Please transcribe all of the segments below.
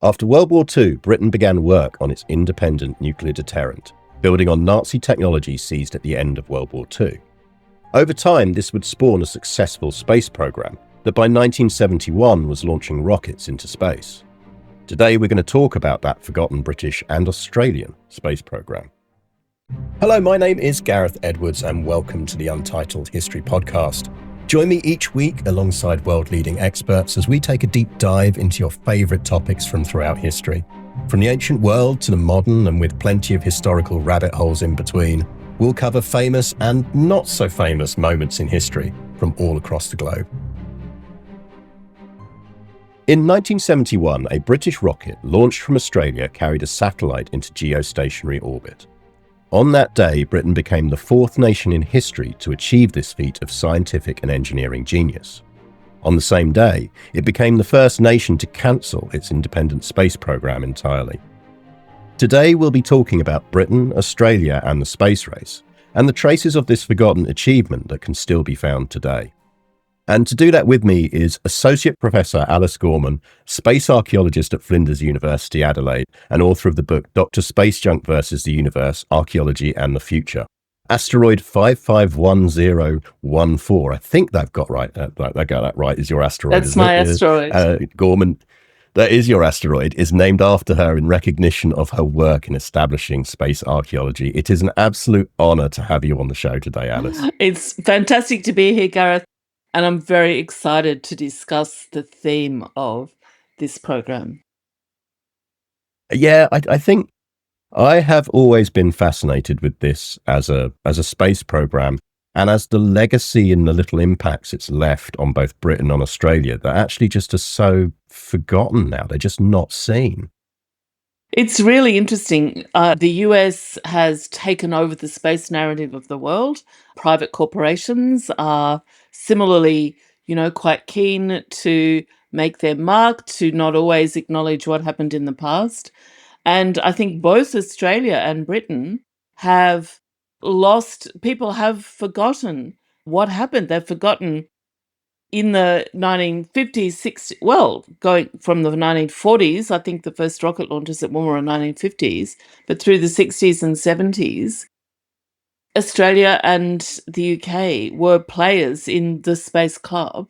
After World War II, Britain began work on its independent nuclear deterrent, building on Nazi technology seized at the end of World War II. Over time, this would spawn a successful space program that by 1971 was launching rockets into space. Today, we're going to talk about that forgotten British and Australian space program. Hello, my name is Gareth Edwards and welcome to the Untitled History Podcast. Join me each week alongside world-leading experts as we take a deep dive into your favourite topics from throughout history. From the ancient world to the modern, and with plenty of historical rabbit holes in between, we'll cover famous and not so famous moments in history from all across the globe. In 1971, a British rocket launched from Australia carried a satellite into geostationary orbit. On that day, Britain became the fourth nation in history to achieve this feat of scientific and engineering genius. On the same day, it became the first nation to cancel its independent space program entirely. Today, we'll be talking about Britain, Australia, and the space race, and the traces of this forgotten achievement that can still be found today. And to do that with me is Associate Professor Alice Gorman, space archaeologist at Flinders University, Adelaide, and author of the book Dr. Space Junk versus the Universe, Archaeology and the Future. Asteroid 551014, I think they've got right. I got that right, is your asteroid. That's my asteroid. Gorman, that is your asteroid, is named after her in recognition of her work in establishing space archaeology. It is an absolute honor to have you on the show today, Alice. It's fantastic to be here, Gareth. And I'm very excited to discuss the theme of this program. Yeah, I think I have always been fascinated with this as a space program and as the legacy and the little impacts it's left on both Britain and Australia that actually just are so forgotten now. They're just not seen. It's really interesting. The US has taken over the space narrative of the world. Private corporations are similarly, quite keen to make their mark, to not always acknowledge what happened in the past. And I think both Australia and Britain people have forgotten what happened. They've forgotten in the 1950s, 60s, going from the 1940s, I think the first rocket launches at Woomera in 1950s, but through the 60s and 70s, Australia and the UK were players in the Space Club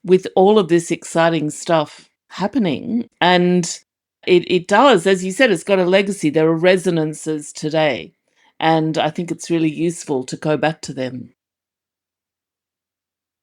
with all of this exciting stuff happening. And it does, as you said, it's got a legacy. There are resonances today. And I think it's really useful to go back to them.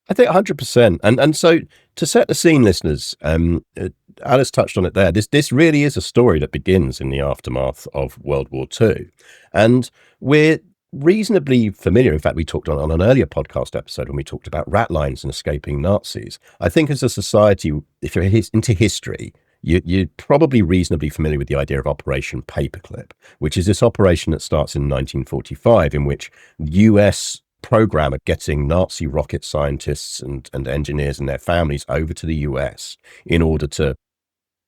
I think 100%. And so to set the scene, listeners, Alice touched on it there. This really is a story that begins in the aftermath of World War II. And we're reasonably familiar. In fact, we talked on an earlier podcast episode when we talked about rat lines and escaping Nazis. I think as a society, if you're into history, you're probably reasonably familiar with the idea of Operation Paperclip, which is this operation that starts in 1945, in which the US program of getting Nazi rocket scientists and engineers and their families over to the US in order to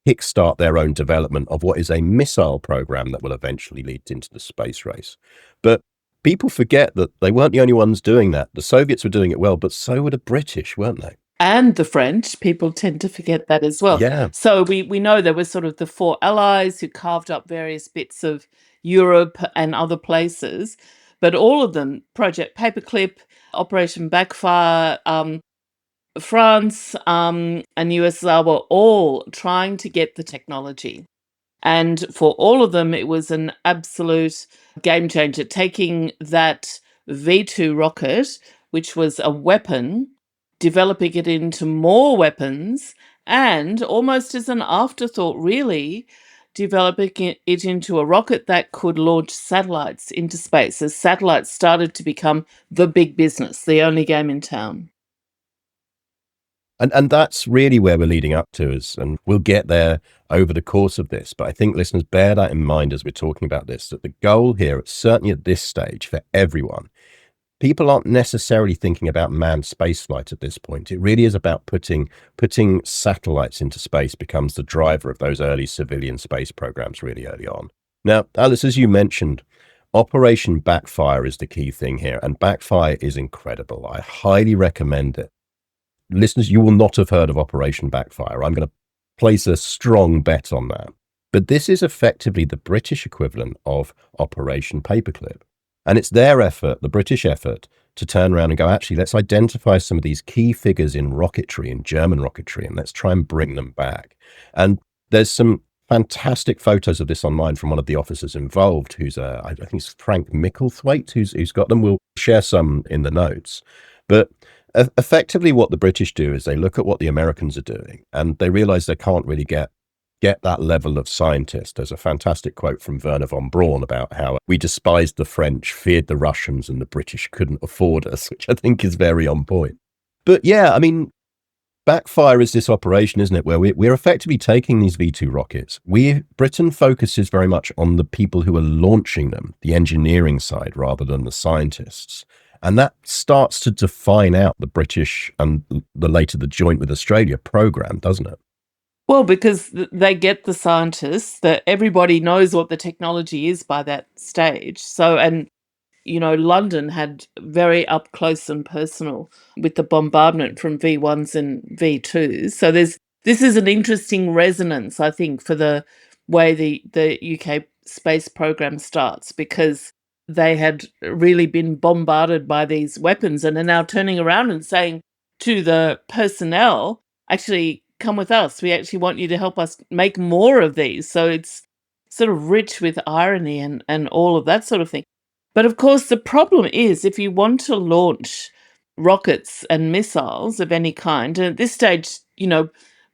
kickstart their own development of what is a missile program that will eventually lead into the space race. But people forget that they weren't the only ones doing that. The Soviets were doing it well, but so were the British, weren't they? And the French. People tend to forget that as well. Yeah. So we know there were sort of the four allies who carved up various bits of Europe and other places. But all of them, Project Paperclip, Operation Backfire, France and USSR were all trying to get the technology. And for all of them, it was an absolute game changer, taking that V2 rocket, which was a weapon, developing it into more weapons, and almost as an afterthought, really, developing it into a rocket that could launch satellites into space as satellites started to become the big business, the only game in town. And that's really where we're leading up to us, and we'll get there over the course of this. But I think listeners, bear that in mind as we're talking about this, that the goal here, certainly at this stage for everyone, people aren't necessarily thinking about manned spaceflight at this point. It really is about putting satellites into space becomes the driver of those early civilian space programs really early on. Now, Alice, as you mentioned, Operation Backfire is the key thing here, and Backfire is incredible. I highly recommend it. Listeners, you will not have heard of Operation Backfire. I'm going to place a strong bet on that. But this is effectively the British equivalent of Operation Paperclip. And it's their effort, the British effort, to turn around and go, actually, let's identify some of these key figures in rocketry, in German rocketry, and let's try and bring them back. And there's some fantastic photos of this online from one of the officers involved, who's I think it's Frank Micklethwaite, who's got them. We'll share some in the notes. But effectively, what the British do is they look at what the Americans are doing, and they realize they can't really get that level of scientist. There's a fantastic quote from Werner von Braun about how we despised the French, feared the Russians, and the British couldn't afford us, which I think is very on point. But yeah, I mean, Backfire is this operation, isn't it, where we're effectively taking these V2 rockets. Britain focuses very much on the people who are launching them, the engineering side, rather than the scientists. And that starts to define out the British and the later the joint with Australia program, doesn't it? Well, because they get the scientists, that everybody knows what the technology is by that stage. So, and London had very up close and personal with the bombardment from V1s and V2s. So this is an interesting resonance, I think, for the way the UK space program starts, because they had really been bombarded by these weapons and are now turning around and saying to the personnel, actually, come with us. We actually want you to help us make more of these. So it's sort of rich with irony and all of that sort of thing. But of course, the problem is, if you want to launch rockets and missiles of any kind, and at this stage,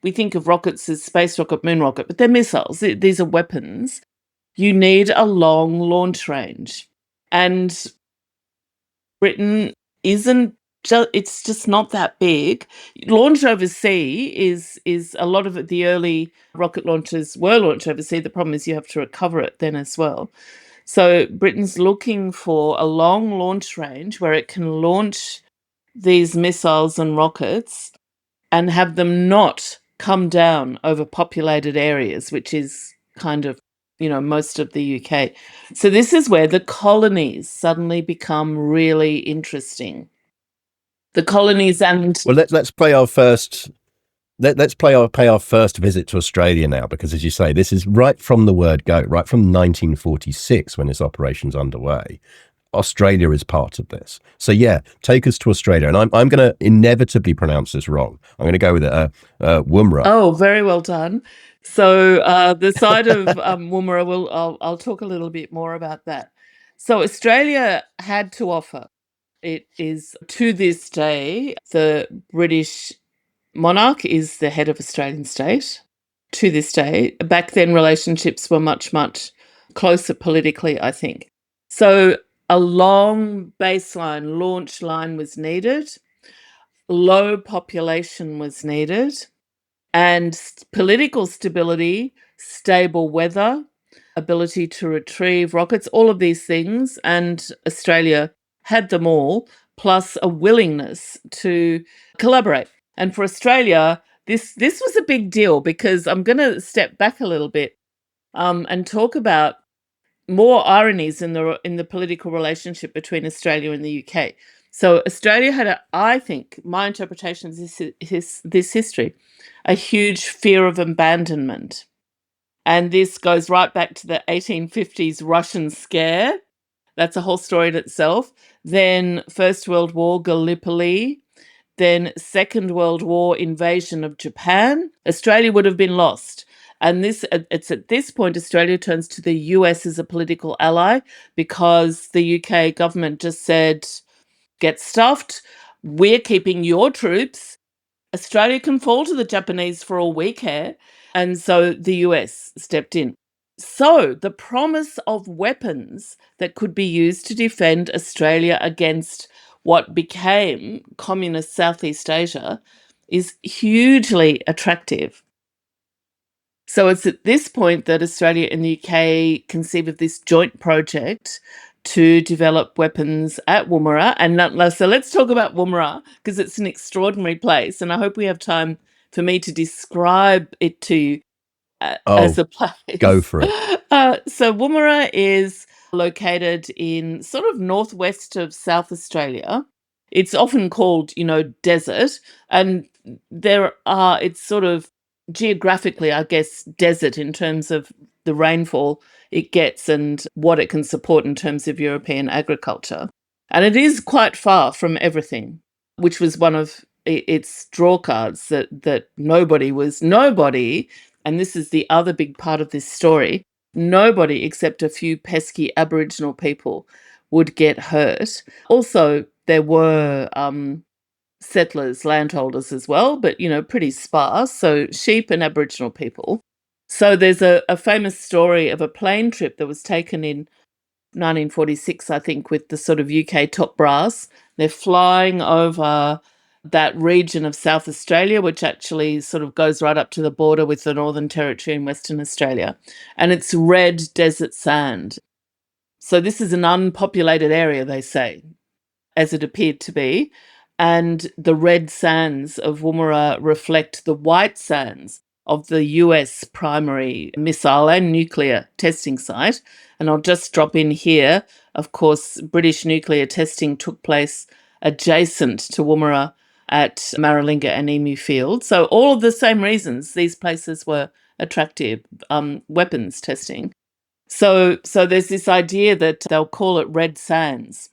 we think of rockets as space rocket, moon rocket, but they're missiles. These are weapons. You need a long launch range. And Britain isn't just, it's just not that big. Launch overseas is a lot of the early rocket launches were launched overseas. The problem is you have to recover it then as well. So Britain's looking for a long launch range where it can launch these missiles and rockets and have them not come down over populated areas, which is kind of, most of the UK. So this is where the colonies suddenly become really interesting. The colonies and Well, let's play our first. Let's pay our first visit to Australia now, because as you say, this is right from the word go, right from 1946 when this operation's underway. Australia is part of this. So yeah, take us to Australia, and I'm going to inevitably pronounce this wrong. I'm going to go with it, Woomera. Oh, very well done. So the side of Woomera, I'll talk a little bit more about that. So Australia had to offer. It is, to this day, the British monarch is the head of Australian state. To this day, back then relationships were much, much closer politically, I think. So a long baseline launch line was needed, low population was needed, and political stability, stable weather, ability to retrieve rockets, all of these things. And Australia had them all, plus a willingness to collaborate. And for Australia, this was a big deal, because I'm going to step back a little bit and talk about more ironies in the political relationship between Australia and the UK. So Australia had, I think, my interpretation of this history, a huge fear of abandonment. And this goes right back to the 1850s Russian scare. That's a whole story in itself. Then First World War, Gallipoli. Then Second World War, invasion of Japan. Australia would have been lost. And it's at this point Australia turns to the US as a political ally, because the UK government just said, get stuffed. We're keeping your troops. Australia can fall to the Japanese for all we care. And so the US stepped in. So the promise of weapons that could be used to defend Australia against what became communist Southeast Asia is hugely attractive. So it's at this point that Australia and the UK conceive of this joint project to develop weapons at Woomera. And so let's talk about Woomera, because it's an extraordinary place. And I hope we have time for me to describe it to you as Oh, a place. go for it. So Woomera is located in sort of northwest of South Australia. It's often called, desert. And it's sort of geographically, I guess, desert in terms of the rainfall it gets and what it can support in terms of European agriculture. And it is quite far from everything, which was one of its draw cards, that nobody, and this is the other big part of this story, nobody except a few pesky Aboriginal people would get hurt. Also, there were settlers, landholders as well, but pretty sparse. So sheep and Aboriginal people. So there's a famous story of a plane trip that was taken in 1946, I think, with the sort of UK top brass. They're flying over that region of South Australia, which actually sort of goes right up to the border with the Northern Territory in Western Australia. And it's red desert sand. So this is an unpopulated area, they say, as it appeared to be, and the red sands of Woomera reflect the white sands of the US primary missile and nuclear testing site. And I'll just drop in here, of course, British nuclear testing took place adjacent to Woomera at Maralinga and Emu Field. So all of the same reasons these places were attractive, weapons testing. So there's this idea that they'll call it red sands.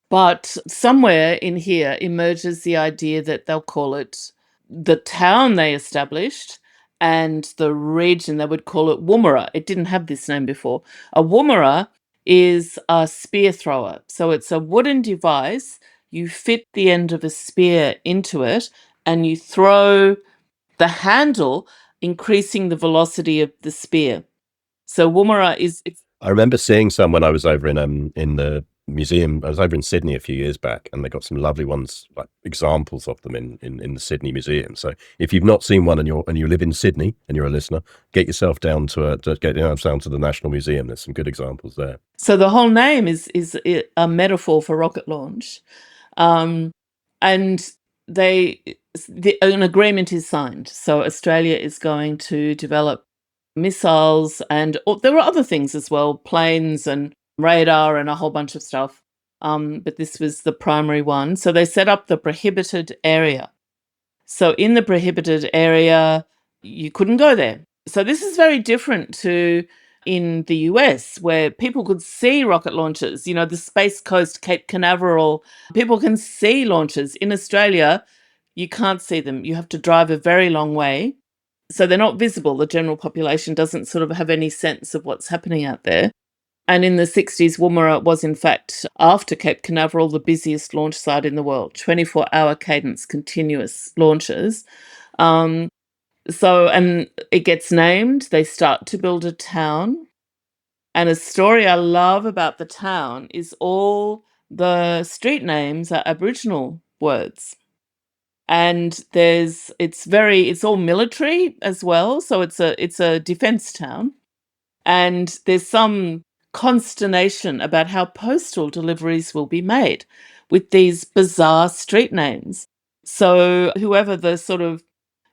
But somewhere in here emerges the idea that they'll call it the town they established and the region, they would call it Woomera. It didn't have this name before. A Woomera is a spear thrower. So it's a wooden device. You fit the end of a spear into it and you throw the handle, increasing the velocity of the spear. So Woomera is... I remember seeing some when I was over in the museum. I was over in Sydney a few years back, and they got some lovely ones, like examples of them in the Sydney Museum. So if you've not seen one and you live in Sydney and you're a listener, get yourself down to the National Museum. There's some good examples there. So the whole name is a metaphor for rocket launch, and an agreement is signed. So Australia is going to develop missiles, and there were other things as well, planes and radar and a whole bunch of stuff. But this was the primary one. So they set up the prohibited area. So in the prohibited area, you couldn't go there. So this is very different to in the US, where people could see rocket launches, the Space Coast, Cape Canaveral, people can see launches. In Australia, you can't see them. You have to drive a very long way. So they're not visible. The general population doesn't sort of have any sense of what's happening out there. And in the 60s, Woomera was, in fact, after Cape Canaveral, the busiest launch site in the world, 24-hour cadence, continuous launches. And it gets named. They start to build a town. And a story I love about the town is all the street names are Aboriginal words. And it's all military as well. So it's a defense town. And there's some consternation about how postal deliveries will be made with these bizarre street names. So whoever the sort of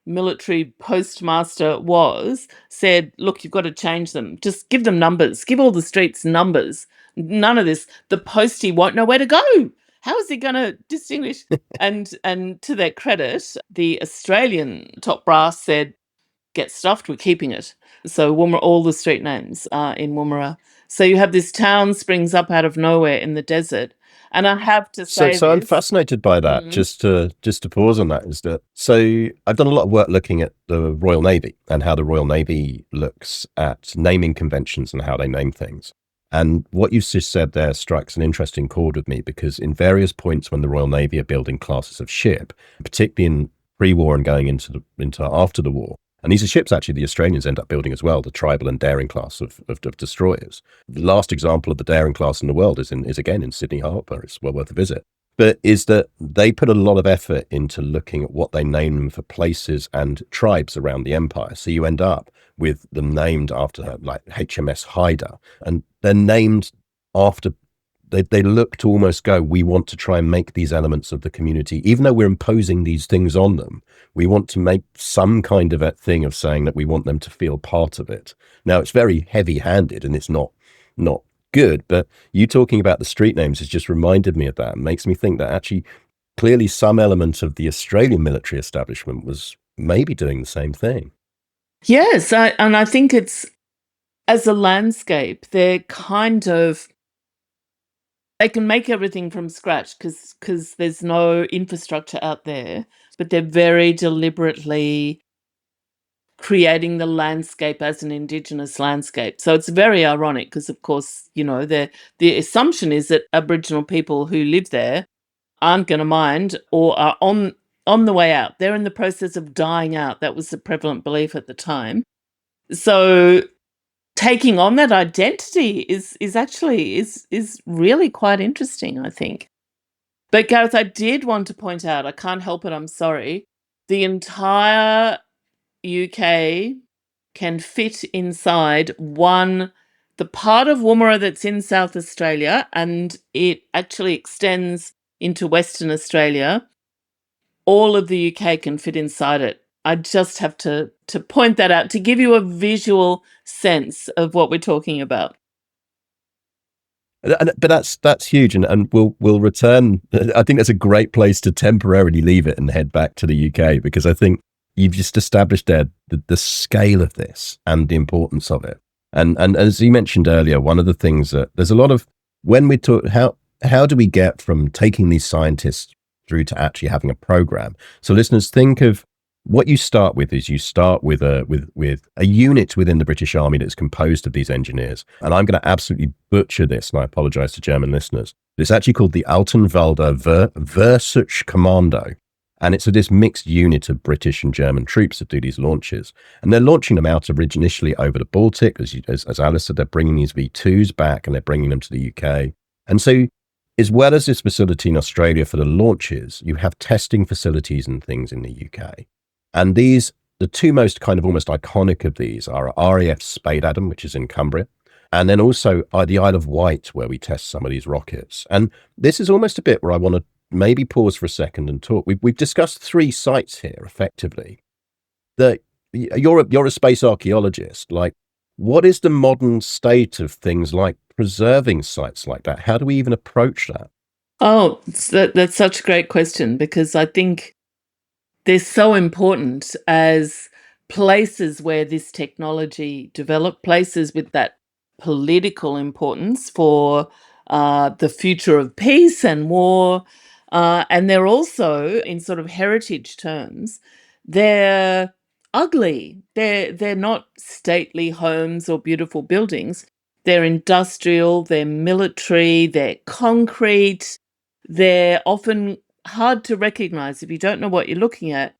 military postmaster was said, look, you've got to change them. Just give them numbers. Give all the streets numbers. None of this. The postie won't know where to go. How is he going to distinguish? And to their credit, the Australian top brass said, get stuffed, we're keeping it. So Woomera, all the street names are in Woomera. So you have this town springs up out of nowhere in the desert. And I have to say, so I'm fascinated by that. Just to pause on that, is that so I've done a lot of work looking at the Royal Navy and how the Royal Navy looks at naming conventions and how they name things. And what you've just said there strikes an interesting chord with me, because in various points when the Royal Navy are building classes of ship, particularly in pre-war and going into after the war, and these are ships actually the Australians end up building as well, the Tribal and Daring class of destroyers. The last example of the Daring class in the world is again in Sydney Harbour. It's well worth a visit. But is that they put a lot of effort into looking at what they name them for places and tribes around the empire. So you end up with them named after like HMS Hyder, and they're named after. They look to almost go, we want to try and make these elements of the community, even though we're imposing these things on them, we want to make some kind of a thing of saying that we want them to feel part of it. Now, it's very heavy-handed and it's not good, but you talking about the street names has just reminded me of that. It makes me think that actually, clearly some element of the Australian military establishment was maybe doing the same thing. Yes, and I think it's, as a landscape, they can make everything from scratch because there's no infrastructure out there, but they're very deliberately creating the landscape as an indigenous landscape. So it's very ironic because, of course, the assumption is that Aboriginal people who live there aren't going to mind or are on the way out. They're in the process of dying out. That was the prevalent belief at the time. So taking on that identity is actually is really quite interesting, I think. But Gareth, I did want to point out, I can't help it, I'm sorry. The entire UK can fit inside the part of Woomera that's in South Australia, and it actually extends into Western Australia. All of the UK can fit inside it. I just have to point that out to give you a visual sense of what we're talking about. But that's huge, and we'll return. I think that's a great place to temporarily leave it and head back to the UK, because I think you've just established there the scale of this and the importance of it. And as you mentioned earlier, one of the things that there's a lot of, when we talk, how do we get from taking these scientists through to actually having a program? So listeners, think of what you start with. Is you start with a unit within the British Army that's composed of these engineers. And I'm going to absolutely butcher this, and I apologize to German listeners. It's actually called the Altenwalder Versuchskommando. And it's this mixed unit of British and German troops that do these launches. And they're launching them out initially over the Baltic. As Alice said, they're bringing these V2s back and they're bringing them to the UK. And so, as well as this facility in Australia for the launches, you have testing facilities and things in the UK. And the two most kind of almost iconic of these are RAF Spade Adam, which is in Cumbria, and then also the Isle of Wight, where we test some of these rockets. And this is almost a bit where I want to maybe pause for a second and talk. We've discussed 3 sites here, effectively. You're a space archaeologist. Like, what is the modern state of things like preserving sites like that? How do we even approach that? Oh, that's such a great question, because I think they're so important as places where this technology developed, places with that political importance for the future of peace and war. And they're also, in sort of heritage terms, they're ugly. They're not stately homes or beautiful buildings. They're industrial, they're military, they're concrete. They're often hard to recognize. If you don't know what you're looking at,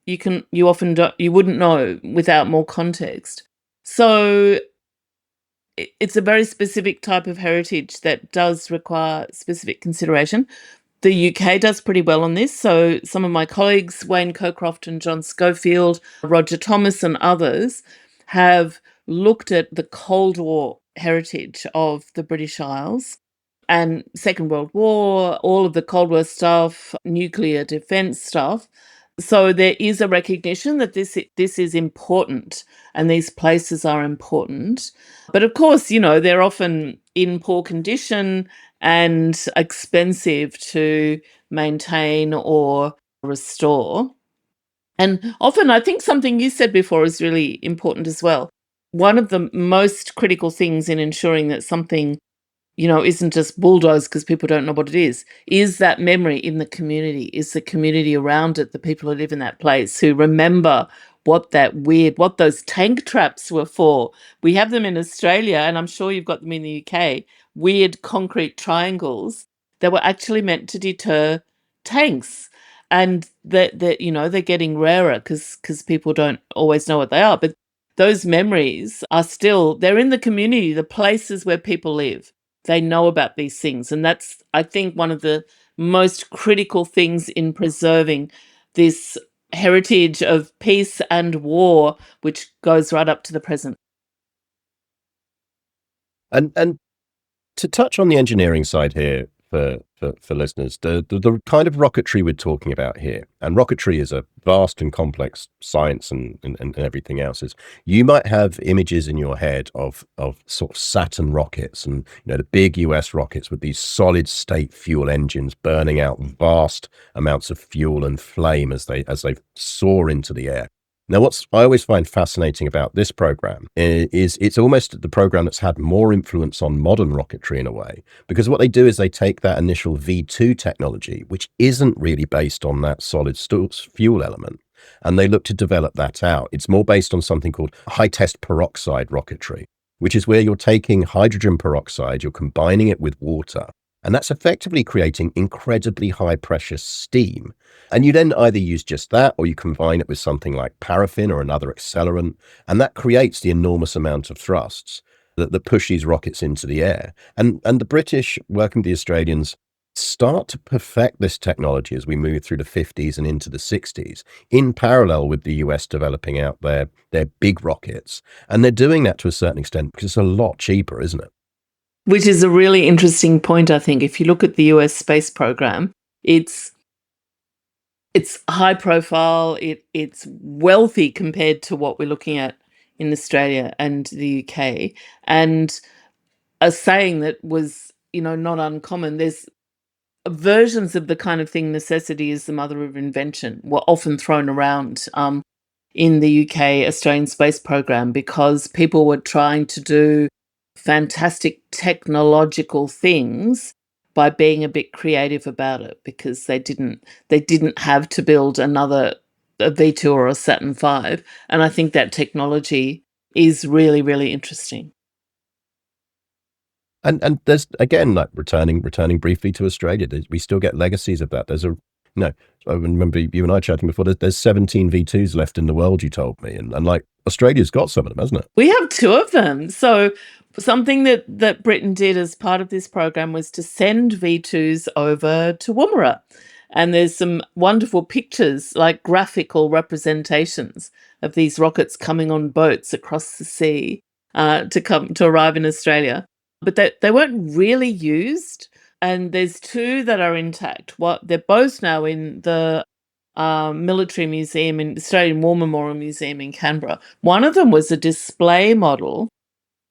you often don't, you wouldn't know without more context. So it's a very specific type of heritage that does require specific consideration. The UK does pretty well on this. So some of my colleagues, Wayne Cocroft and John Schofield, Roger Thomas and others, have looked at the Cold War heritage of the British Isles and Second World War, all of the Cold War stuff, nuclear defense stuff. So there is a recognition that this is important and these places are important. But of course, they're often in poor condition and expensive to maintain or restore. And often, I think something you said before is really important as well. One of the most critical things in ensuring that something isn't just bulldozed because people don't know what it is that memory in the community, is the community around it, the people who live in that place who remember what those tank traps were for. We have them in Australia, and I'm sure you've got them in the UK, weird concrete triangles that were actually meant to deter tanks. And they're getting rarer because people don't always know what they are. But those memories they're in the community, the places where people live. They know about these things. And that's, I think, one of the most critical things in preserving this heritage of peace and war, which goes right up to the present. And to touch on the engineering side here for listeners, the kind of rocketry we're talking about here, and rocketry is a vast and complex science and everything else, is you might have images in your head of sort of Saturn rockets and the big US rockets with these solid state fuel engines burning out vast amounts of fuel and flame as they soar into the air. Now, what I always find fascinating about this program is it's almost the program that's had more influence on modern rocketry in a way, because what they do is they take that initial V2 technology, which isn't really based on that solid fuel element, and they look to develop that out. It's more based on something called high test peroxide rocketry, which is where you're taking hydrogen peroxide, you're combining it with water, and that's effectively creating incredibly high pressure steam. And you then either use just that or you combine it with something like paraffin or another accelerant, and that creates the enormous amount of thrusts that push these rockets into the air. And the British, working with the Australians, start to perfect this technology as we move through the 50s and into the 60s, in parallel with the US developing out their big rockets. And they're doing that to a certain extent because it's a lot cheaper, isn't it? Which is a really interesting point, I think. If you look at the US space program, it's high profile, it's wealthy compared to what we're looking at in Australia and the UK. And a saying that was, not uncommon, there's versions of the kind of thing, necessity is the mother of invention, were often thrown around in the UK Australian space program, because people were trying to do fantastic technological things by being a bit creative about it, because they didn't have to build another a V2 or a Saturn V. And I think that technology is really, really interesting. And there's, again, like returning briefly to Australia, we still get legacies of that. There's I remember you and I chatting before. There's 17 V2s left in the world, you told me, and like Australia's got some of them, hasn't it? We have two of them. So something that Britain did as part of this program was to send V2s over to Woomera. And there's some wonderful pictures, like graphical representations of these rockets coming on boats across the sea to arrive in Australia. But they weren't really used. And there's two that are intact. They're both now in the Military Museum, in Australian War Memorial Museum in Canberra. One of them was a display model,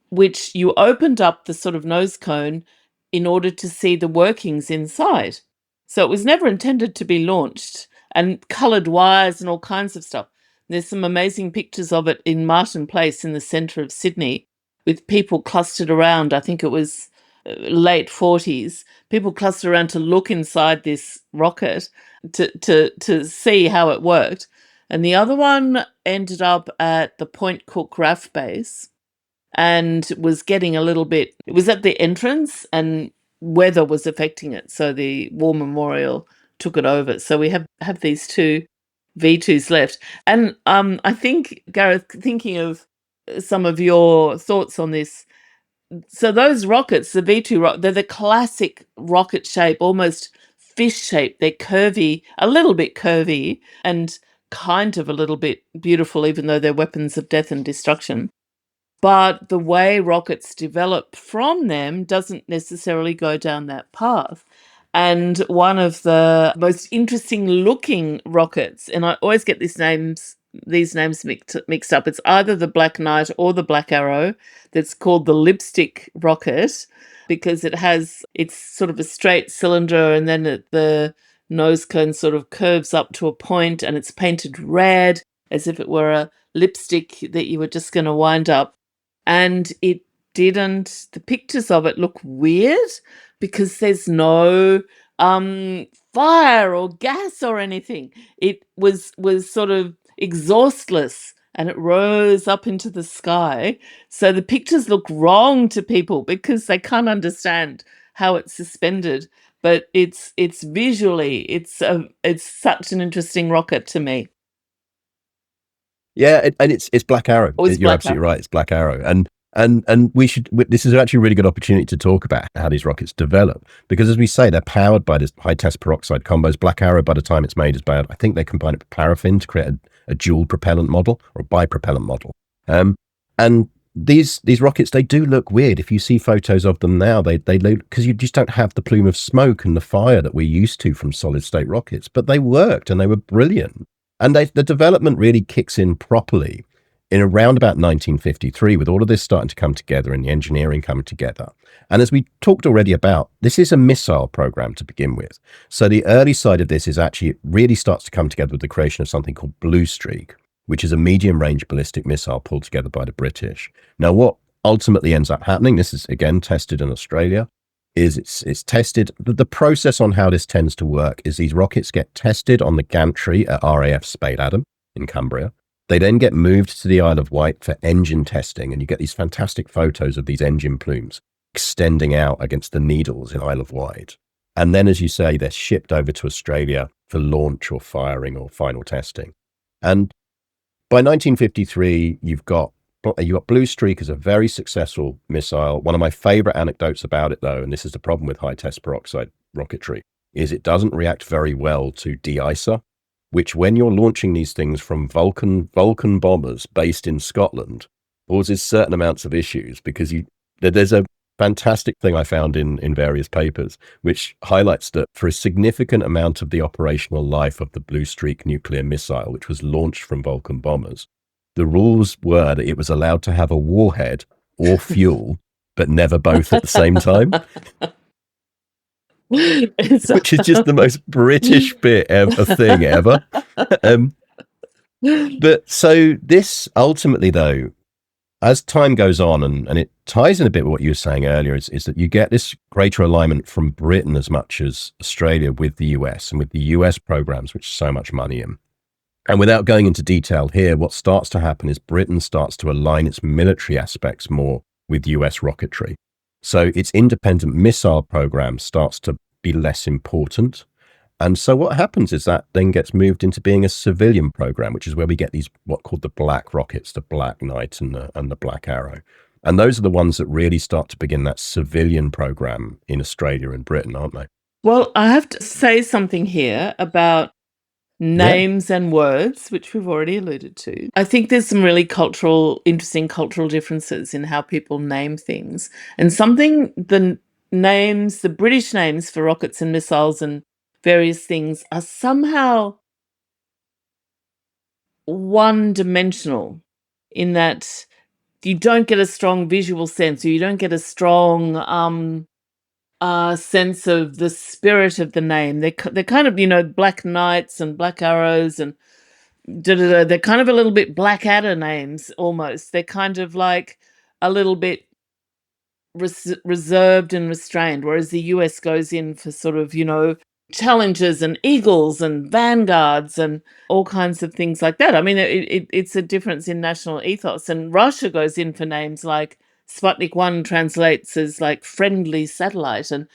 which you opened up the sort of nose cone in order to see the workings inside. So it was never intended to be launched, and coloured wires and all kinds of stuff. There's some amazing pictures of it in Martin Place in the centre of Sydney, with people clustered around. I think it was late 40s, people clustered around to look inside this rocket to see how it worked. And the other one ended up at the Point Cook RAF base and was getting a little bit, it was at the entrance and weather was affecting it. So the War Memorial took it over. So we have these two V2s left. And I think, Gareth, thinking of some of your thoughts on this, so those rockets, the V2 they're the classic rocket shape, almost fish shape. They're curvy, a little bit curvy, and kind of a little bit beautiful, even though they're weapons of death and destruction. But the way rockets develop from them doesn't necessarily go down that path. And one of the most interesting looking rockets, and I always get these names mixed up. It's either the Black Knight or the Black Arrow, that's called the lipstick rocket, because it's sort of a straight cylinder, and then the nose cone sort of curves up to a point, and it's painted red as if it were a lipstick that you were just going to wind up. And the pictures of it look weird because there's no fire or gas or anything. It was sort of exhaustless, and it rose up into the sky. So the pictures look wrong to people because they can't understand how it's suspended. But it's visually, it's such an interesting rocket to me. Yeah, and it's Black Arrow. Oh, it's You're Black absolutely Arrow. right. It's Black Arrow, and this is actually a really good opportunity to talk about how these rockets develop, because as we say, they're powered by this high test peroxide combos. Black Arrow, by the time it's made, is bad. I think they combine it with paraffin to create a dual propellant model or a bipropellant model. And these rockets, they do look weird. If you see photos of them now, they look, because you just don't have the plume of smoke and the fire that we're used to from solid state rockets. But they worked and they were brilliant. And the development really kicks in properly in around about 1953, with all of this starting to come together and the engineering coming together. And as we talked already about, this is a missile program to begin with. So the early side of this is actually, it really starts to come together with the creation of something called Blue Streak, which is a medium-range ballistic missile pulled together by the British. Now, what ultimately ends up happening, this is again tested in Australia, is it's tested. The process on how this tends to work is these rockets get tested on the gantry at RAF Spade Adam in Cumbria. They then get moved to the Isle of Wight for engine testing, and you get these fantastic photos of these engine plumes extending out against the needles in Isle of Wight. And then, as you say, they're shipped over to Australia for launch or firing or final testing. And by 1953, you've got Blue Streak as a very successful missile. One of my favorite anecdotes about it, though, and this is the problem with high test peroxide rocketry, is it doesn't react very well to de-icer, which, when you're launching these things from Vulcan bombers based in Scotland, causes certain amounts of issues, because there's a fantastic thing I found in various papers, which highlights that for a significant amount of the operational life of the Blue Streak nuclear missile, which was launched from Vulcan bombers, the rules were that it was allowed to have a warhead or fuel, but never both at the same time. Which is just the most British bit ever thing ever. But so this ultimately, though, as time goes on, and it ties in a bit with what you were saying earlier, is that you get this greater alignment from Britain as much as Australia with the US, and with the US programs, which is so much money in. And without going into detail here, what starts to happen is Britain starts to align its military aspects more with US rocketry. So its independent missile program starts to be less important. And so what happens is that then gets moved into being a civilian program, which is where we get these what called the black rockets, the Black Knight and the Black Arrow. And those are the ones that really start to begin that civilian program in Australia and Britain, aren't they? Well, I have to say something here about names and words, which we've already alluded to. I think there's some really interesting cultural differences in how people name things. And the British names for rockets and missiles and various things are somehow one-dimensional, in that you don't get a strong visual sense, or you don't get a strong sense of the spirit of the name. They're kind of, Black Knights and Black Arrows and they're kind of a little bit Blackadder names almost. They're kind of like a little bit reserved and restrained, whereas the US goes in for sort of, Challengers and Eagles and Vanguards and all kinds of things like that. I mean, it's a difference in national ethos. And Russia goes in for names like Sputnik 1 translates as like friendly satellite, and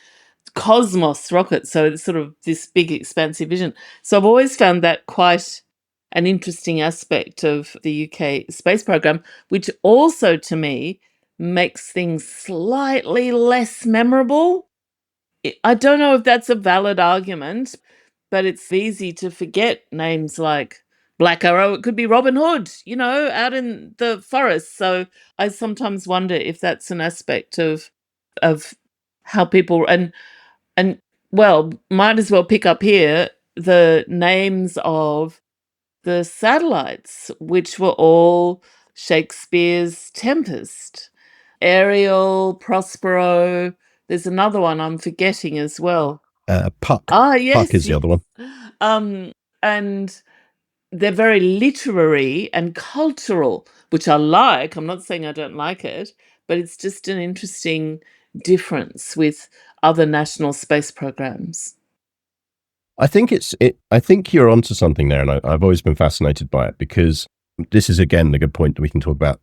Cosmos rocket. So it's sort of this big expansive vision. So I've always found that quite an interesting aspect of the UK space program, which also to me makes things slightly less memorable. I don't know if that's a valid argument, but it's easy to forget names like Black Arrow. It could be Robin Hood, out in the forest. So I sometimes wonder if that's an aspect of how people and well, might as well pick up here the names of the satellites, which were all Shakespeare's Tempest. Ariel, Prospero. There's another one I'm forgetting as well. Puck. Ah, yes. Puck is the other one. And they're very literary and cultural, which I like. I'm not saying I don't like it, but it's just an interesting difference with other national space programs. I think I think you're onto something there, and I've always been fascinated by it, because this is again the good point that we can talk about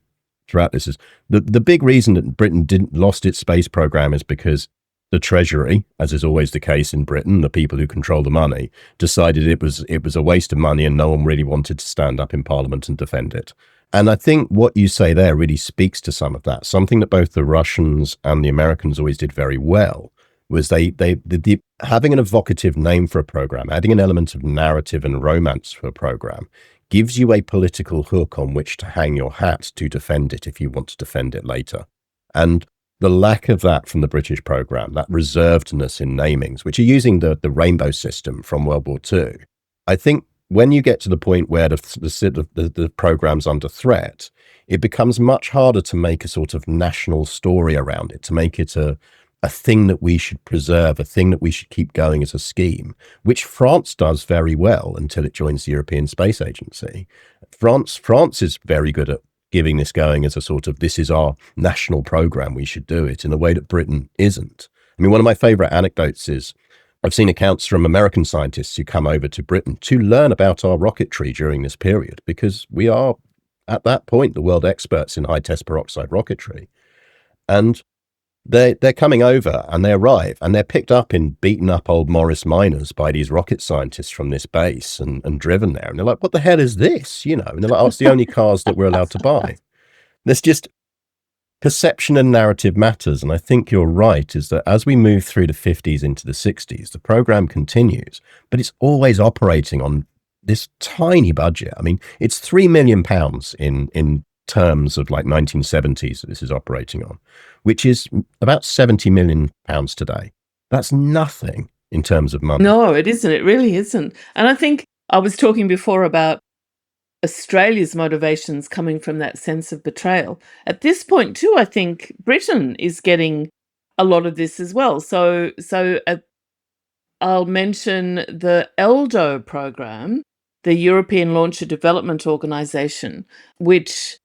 throughout this. Is the big reason that Britain didn't lost its space program is because the Treasury, as is always the case in Britain, the people who control the money, decided it was a waste of money, and no one really wanted to stand up in Parliament and defend it. And I think what you say there really speaks to some of that. Something that both the Russians and the Americans always did very well was having an evocative name for a program, adding an element of narrative and romance for a program, gives you a political hook on which to hang your hat to defend it if you want to defend it later. And the lack of that from the British programme, that reservedness in namings, which are using the rainbow system from World War II, I think when you get to the point where the programme's under threat, it becomes much harder to make a sort of national story around it, to make it a thing that we should preserve, a thing that we should keep going as a scheme, which France does very well until it joins the European Space Agency. France is very good at giving this going as a sort of, this is our national program, we should do it, in a way that Britain isn't. I mean, one of my favorite anecdotes is I've seen accounts from American scientists who come over to Britain to learn about our rocketry during this period, because we are, at that point, the world experts in high test peroxide rocketry. And they're coming over and they arrive and they're picked up in beaten up old Morris miners by these rocket scientists from this base and driven there. And they're like, what the hell is this? You know, and they're like, oh, it's the only cars that we're allowed to buy. There's just perception and narrative matters. And I think you're right, is that as we move through the 50s into the 60s, the program continues, but it's always operating on this tiny budget. I mean, it's £3 million in terms of like 1970s that this is operating on, which is about £70 million today. That's nothing in terms of money. No, it isn't. It really isn't. And I think I was talking before about Australia's motivations coming from that sense of betrayal. At this point, too, I think Britain is getting a lot of this as well. So I'll mention the ELDO program, the European Launcher Development Organization, which,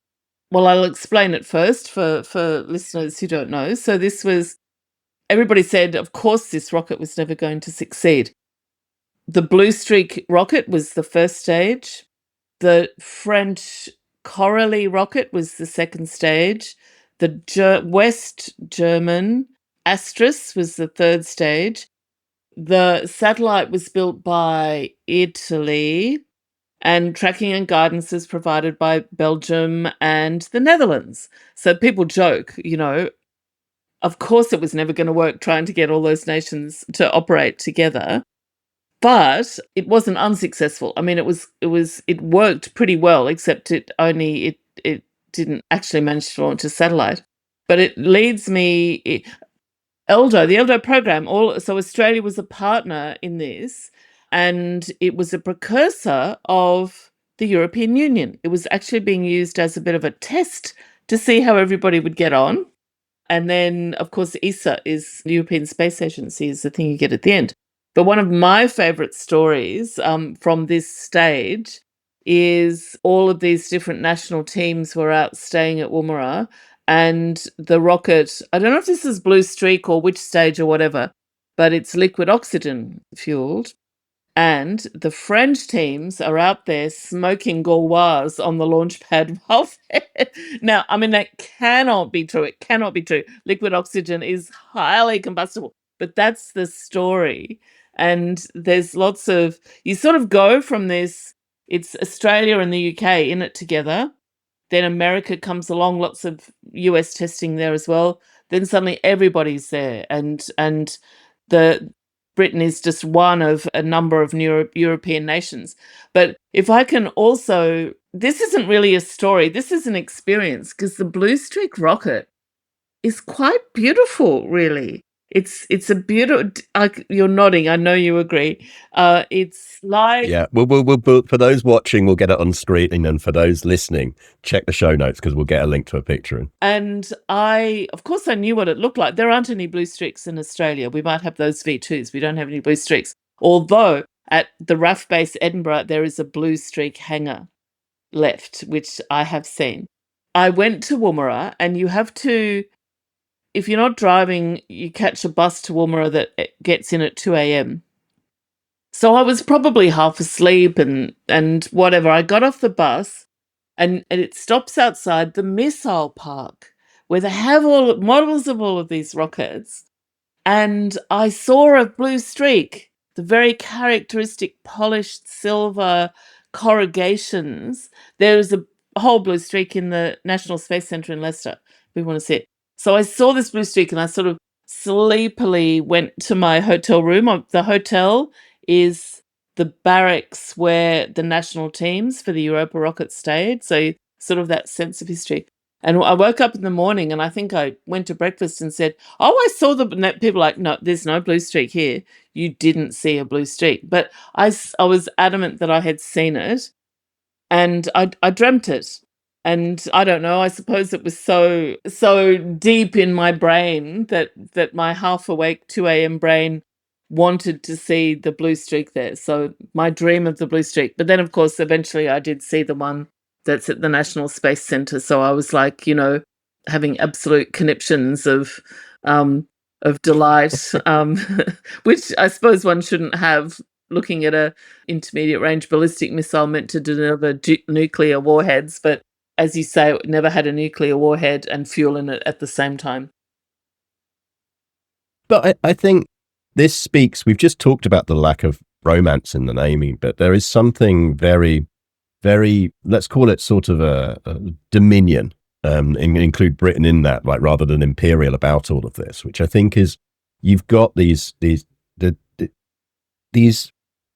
well, I'll explain it first for listeners who don't know. So this was, everybody said, of course, this rocket was never going to succeed. The Blue Streak rocket was the first stage. The French Coralie rocket was the second stage. The West German Astris was the third stage. The satellite was built by Italy, and tracking and guidance is provided by Belgium and the Netherlands. So people joke, you know, of course it was never going to work trying to get all those nations to operate together. But it wasn't unsuccessful. I mean, it worked pretty well, except it didn't actually manage to launch a satellite. But it leads me, the ELDO program. So Australia was a partner in this, and it was a precursor of the European Union. It was actually being used as a bit of a test to see how everybody would get on. And then, of course, ESA is the European Space Agency is the thing you get at the end. But one of my favourite stories from this stage is all of these different national teams were out staying at Woomera, and the rocket, I don't know if this is Blue Streak or which stage or whatever, but it's liquid oxygen fueled. And the French teams are out there smoking Gauloise on the launch pad while now, I mean, that cannot be true. It cannot be true. Liquid oxygen is highly combustible, but that's the story. And there's lots of, you sort of go from this, it's Australia and the UK in it together. Then America comes along, lots of US testing there as well. Then suddenly everybody's there. And the Britain is just one of a number of European nations. But if I can also, this isn't really a story, this is an experience, because the Blue Streak rocket is quite beautiful, really. It's a beautiful, you're nodding, I know you agree. It's like... Yeah, we'll for those watching, we'll get it on screen, and for those listening, check the show notes because we'll get a link to a picture. And of course, I knew what it looked like. There aren't any Blue Streaks in Australia. We might have those V2s. We don't have any Blue Streaks. Although at the RAF base Edinburgh, there is a Blue Streak hangar left, which I have seen. I went to Woomera, and you have to, if you're not driving, you catch a bus to Woomera that gets in at 2 a.m. So I was probably half asleep and whatever. I got off the bus, and it stops outside the missile park where they have all models of all of these rockets. And I saw a Blue Streak, the very characteristic polished silver corrugations. There's a whole Blue Streak in the National Space Centre in Leicester, if we want to see it. So I saw this Blue Streak and I sort of sleepily went to my hotel room. The hotel is the barracks where the national teams for the Europa rocket stayed. So sort of that sense of history. And I woke up in the morning and I think I went to breakfast and said, "Oh, I saw the," and people were like, "No, there's no blue streak here. You didn't see a blue streak." But I was adamant that I had seen it, and I dreamt it. And I don't know, I suppose it was so deep in my brain that my half awake 2 a.m. brain wanted to see the blue streak there. So my dream of the blue streak. But then of course eventually I did see the one that's at the National Space Center. So I was like, having absolute conniptions of delight, which I suppose one shouldn't have, looking at a intermediate range ballistic missile meant to deliver nuclear warheads, but as you say, it never had a nuclear warhead and fuel in it at the same time. But I think this speaks, we've just talked about the lack of romance in the naming, but there is something very, very, let's call it sort of a dominion, and include Britain in that, like rather than imperial, about all of this, which I think is, you've got these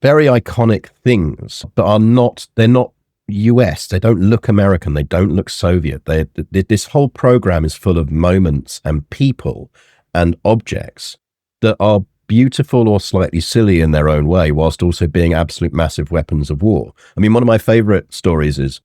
very iconic things, but they're not US. They don't look American. They don't look Soviet. This whole program is full of moments and people and objects that are beautiful or slightly silly in their own way, whilst also being absolute massive weapons of war. I mean, one of my favorite stories is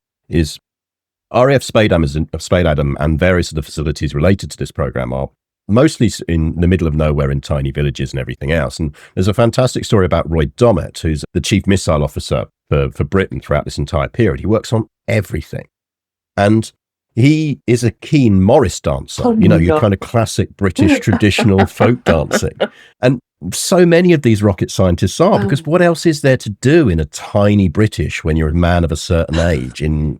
RAF Spade Adam and various of the facilities related to this program are mostly in the middle of nowhere in tiny villages and everything else. And there's a fantastic story about Roy Dommett, who's the chief missile officer for Britain throughout this entire period. He works on everything. And he is a keen Morris dancer, Oh your kind of classic British traditional folk dancing. And so many of these rocket scientists are, because what else is there to do in a tiny British when you're a man of a certain age in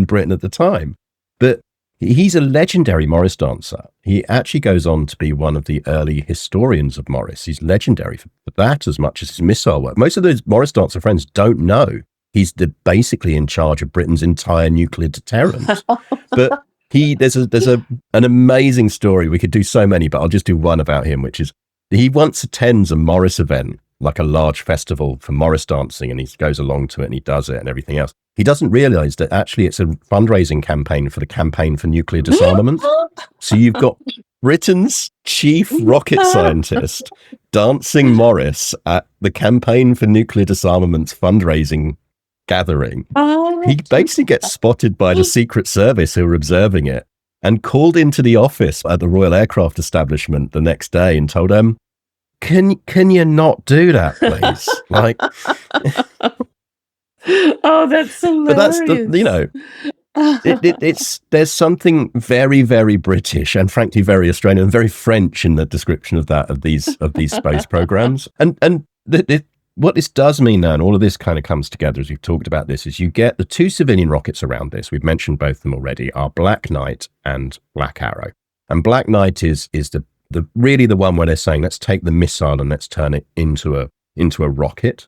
Britain at the time? But he's a legendary Morris dancer. He actually goes on to be one of the early historians of Morris. He's legendary for that as much as his missile work. Most of those Morris dancer friends don't know he's basically in charge of Britain's entire nuclear deterrent. But there's an amazing story. We could do so many, but I'll just do one about him, which is he once attends a Morris event, like a large festival for Morris dancing, and he goes along to it and he does it and everything else. He doesn't realize that actually it's a fundraising campaign for the Campaign for Nuclear Disarmament. So you've got Britain's chief rocket scientist dancing Morris at the Campaign for Nuclear Disarmament's fundraising gathering. He basically gets spotted by the Secret Service who are observing it and called into the office at the Royal Aircraft Establishment the next day and told them, can you not do that, please? Like, oh, that's hilarious. But that's there's something very, very British and frankly very Australian and very French in the description of these space programs. And what this does mean now, and all of this kind of comes together as we've talked about this, is you get the two civilian rockets around this. We've mentioned both of them already, are Black Knight and Black Arrow. And Black Knight is the really the one where they're saying, let's take the missile and let's turn it into a rocket.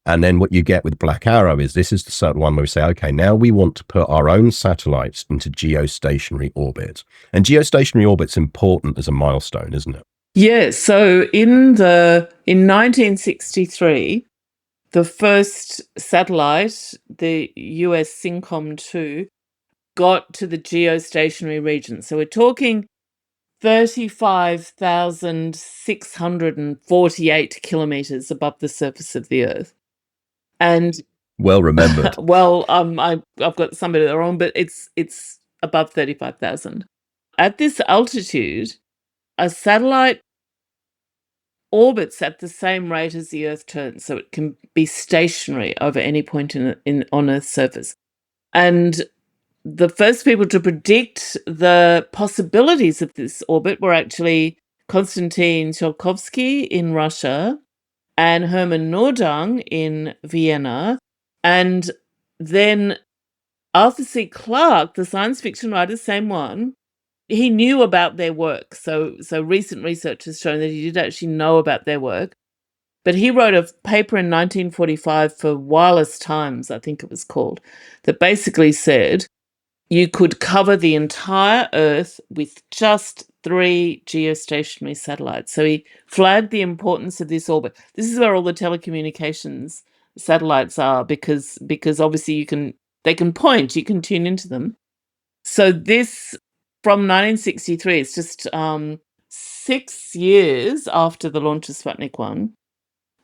And then what you get with Black Arrow is this is the certain one where we say, okay, now we want to put our own satellites into geostationary orbit. And geostationary orbit's important as a milestone, isn't it? Yeah, so in 1963, the first satellite, the US SYNCOM-2, got to the geostationary region. So we're talking 35,648 kilometers above the surface of the Earth. And well remembered. well, I've got some of it wrong, but it's above 35,000. At this altitude, a satellite orbits at the same rate as the Earth turns, so it can be stationary over any point on Earth's surface. And the first people to predict the possibilities of this orbit were actually Konstantin Tsiolkovsky in Russia and Hermann Nordung in Vienna. And then Arthur C. Clarke, the science fiction writer, same one, he knew about their work. So recent research has shown that he did actually know about their work. But he wrote a paper in 1945 for Wireless Times, I think it was called, that basically said you could cover the entire Earth with just 3 geostationary satellites. So he flagged the importance of this orbit. This is where all the telecommunications satellites are because obviously they can point, you can tune into them. So this from 1963, it's just 6 years after the launch of Sputnik 1.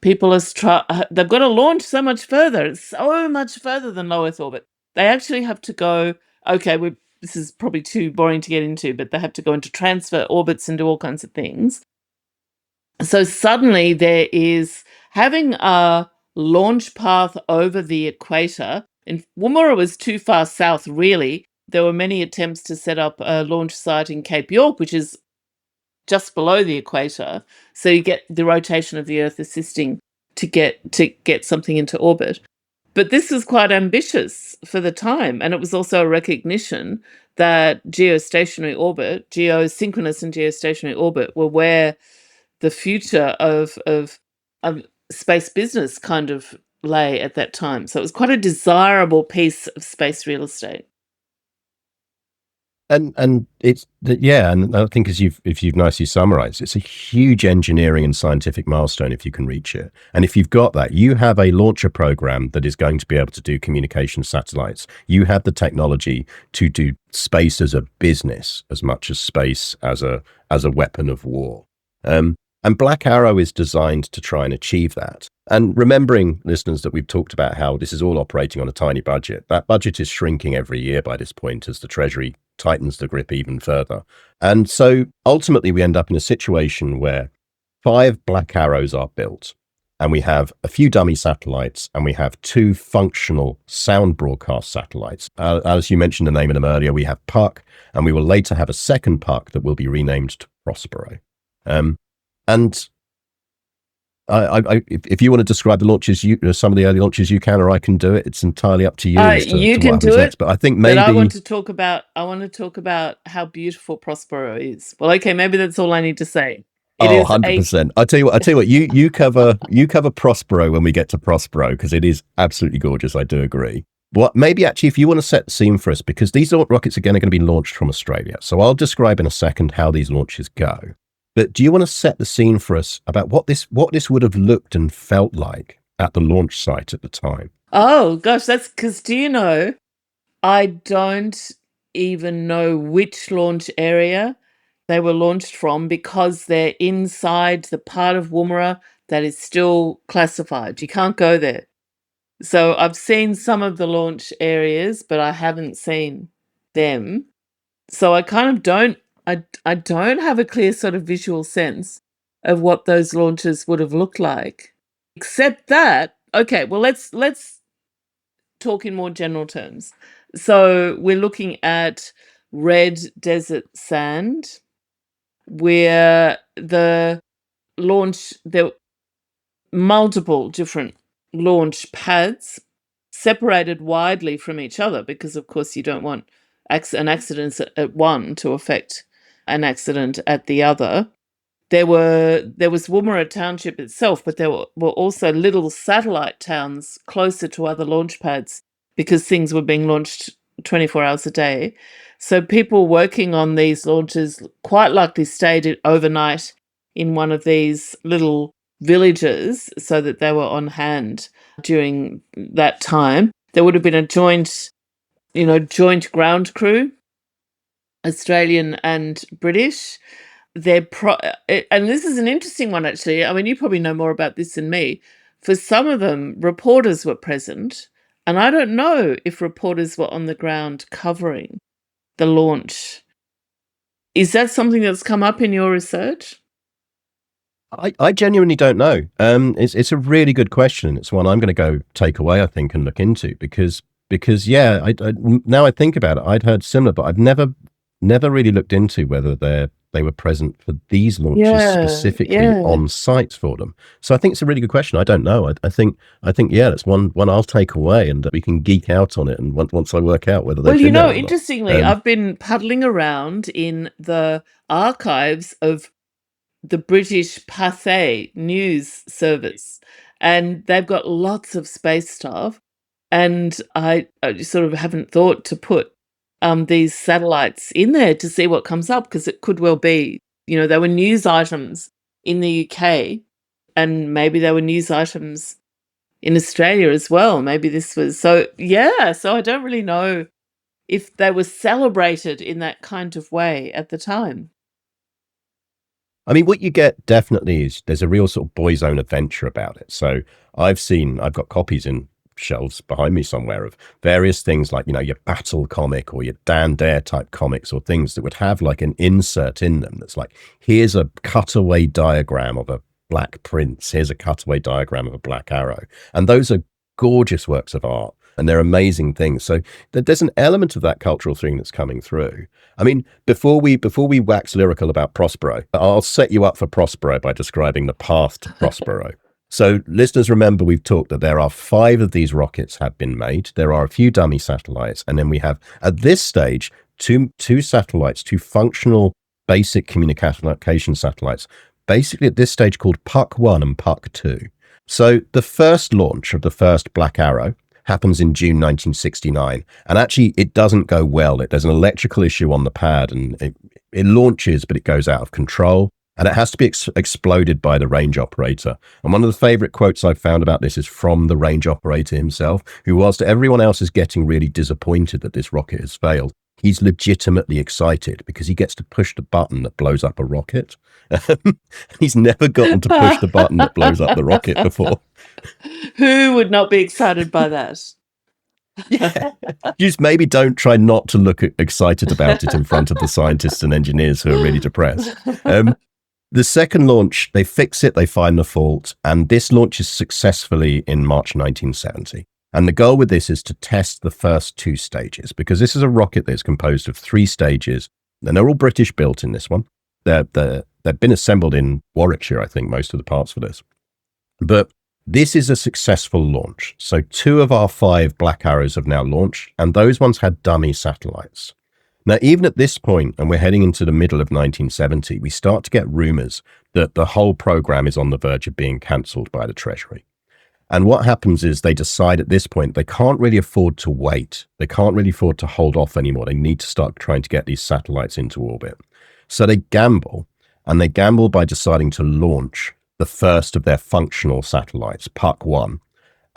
People they've got to launch so much further. It's so much further than low Earth orbit. They actually have to go, okay, this is probably too boring to get into, but they have to go into transfer orbits and do all kinds of things. So suddenly there is having a launch path over the equator. And Woomera was too far south, really. There were many attempts to set up a launch site in Cape York, which is just below the equator. So you get the rotation of the Earth assisting to get something into orbit. But this was quite ambitious for the time, and it was also a recognition that geosynchronous and geostationary orbit were where the future of space business kind of lay at that time. So it was quite a desirable piece of space real estate. And and I think if you've nicely summarized, it's a huge engineering and scientific milestone if you can reach it. And if you've got that, you have a launcher program that is going to be able to do communication satellites. You have the technology to do space as a business as much as space as a weapon of war. And Black Arrow is designed to try and achieve that. And remembering, listeners, that we've talked about how this is all operating on a tiny budget. That budget is shrinking every year by this point as the Treasury tightens the grip even further. And so ultimately we end up in a situation where 5 Black Arrows are built, and we have a few dummy satellites, and we have 2 functional sound broadcast satellites. As you mentioned the name of them earlier, we have Puck, and we will later have a second Puck that will be renamed to Prospero. And if you want to describe the launches, some of the early launches, you can, or I can do it. It's entirely up to you. You can do it. Next. But I think maybe I want to talk about how beautiful Prospero is. Well, okay, maybe that's all I need to say. It is 100%. I tell you what. You cover Prospero when we get to Prospero, because it is absolutely gorgeous. I do agree. Maybe actually, if you want to set the scene for us, because these rockets again are going to be launched from Australia. So I'll describe in a second how these launches go. But do you want to set the scene for us about what this would have looked and felt like at the launch site at the time? Oh, gosh, that's because, do you know, I don't even know which launch area they were launched from, because they're inside the part of Woomera that is still classified. You can't go there. So I've seen some of the launch areas, but I haven't seen them. So I kind of don't have a clear sort of visual sense of what those launches would have looked like. Except that, okay, well let's talk in more general terms. So we're looking at red desert sand, where there multiple different launch pads separated widely from each other, because of course you don't want an accident at one to affect an accident at the other. There was Woomera Township itself, but there were also little satellite towns closer to other launch pads, because things were being launched 24 hours a day. So people working on these launches quite likely stayed overnight in one of these little villages so that they were on hand during that time. There would have been a joint ground crew, Australian and British. And this is an interesting one, actually. I mean, you probably know more about this than me. For some of them, reporters were present, and I don't know if reporters were on the ground covering the launch. Is that something that's come up in your research? I genuinely don't know. It's a really good question. It's one I'm going to go take away, I think, and look into, because yeah, now I think about it, I'd heard similar, but I've never really looked into whether they were present for these launches specifically on site for them. So I think it's a really good question. I don't know. I think yeah, that's one I'll take away, and we can geek out on it. And once I work out whether they've been there or not. Interestingly, I've been paddling around in the archives of the British Pathé news service, and they've got lots of space stuff. And I sort of haven't thought to put these satellites in there to see what comes up, because it could well be, they were news items in the UK, and maybe they were news items in Australia as well. Maybe this was so I don't really know if they were celebrated in that kind of way at the time. I mean, what you get definitely is there's a real sort of boys' own adventure about it. So I've got copies in shelves behind me somewhere of various things like, your battle comic or your Dan Dare type comics, or things that would have like an insert in them that's like, here's a cutaway diagram of a black prince, here's a cutaway diagram of a black arrow. And those are gorgeous works of art, and they're amazing things. So there's an element of that cultural thing that's coming through. I mean, before we wax lyrical about Prospero, I'll set you up for Prospero by describing the path to Prospero. So listeners, remember, we've talked that there are 5 of these rockets have been made. There are a few dummy satellites. And then we have, at this stage, two satellites, 2 functional basic communication satellites, basically at this stage called Puck 1 and Puck 2. So the first launch of the first Black Arrow happens in June 1969. And actually, it doesn't go well. There's an electrical issue on the pad, and it launches, but it goes out of control. And it has to be exploded by the range operator. And one of the favorite quotes I've found about this is from the range operator himself, who, whilst everyone else is getting really disappointed that this rocket has failed, he's legitimately excited because he gets to push the button that blows up a rocket. He's never gotten to push the button that blows up the rocket before. Who would not be excited by that? Yeah. Just maybe don't try not to look excited about it in front of the scientists and engineers who are really depressed. The second launch, they fix it, they find the fault, and this launches successfully in March 1970. And the goal with this is to test the first 2 stages, because this is a rocket that's composed of 3 stages, and they're all British built in this one. They've been assembled in Warwickshire, I think, most of the parts for this. But this is a successful launch. So 2 of our 5 Black Arrows have now launched, and those ones had dummy satellites. Now, even at this point, and we're heading into the middle of 1970, we start to get rumors that the whole program is on the verge of being cancelled by the Treasury. And what happens is they decide at this point they can't really afford to wait. They can't really afford to hold off anymore. They need to start trying to get these satellites into orbit. So they gamble, and they gamble by deciding to launch the first of their functional satellites, Puck 1.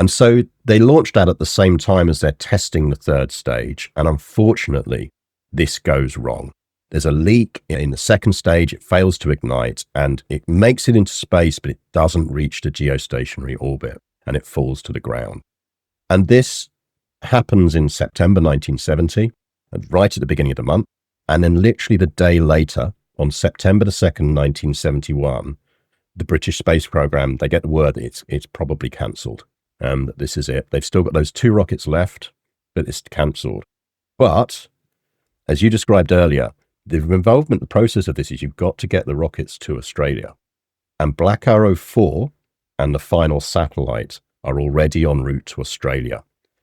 And so they launched that at the same time as they're testing the 3rd stage. And unfortunately, this goes wrong. There's a leak in the 2nd stage. It fails to ignite, and it makes it into space, but it doesn't reach the geostationary orbit, and it falls to the ground. And this happens in September 1970, right at the beginning of the month. And then literally the day later, on September the 2nd, 1971, the British space program, they get the word that it's probably cancelled. That this is it. They've still got those 2 rockets left, but it's cancelled. But as you described earlier, the involvement, the process of this is you've got to get the rockets to Australia. And Black Arrow 4 and the final satellite are already en route to Australia.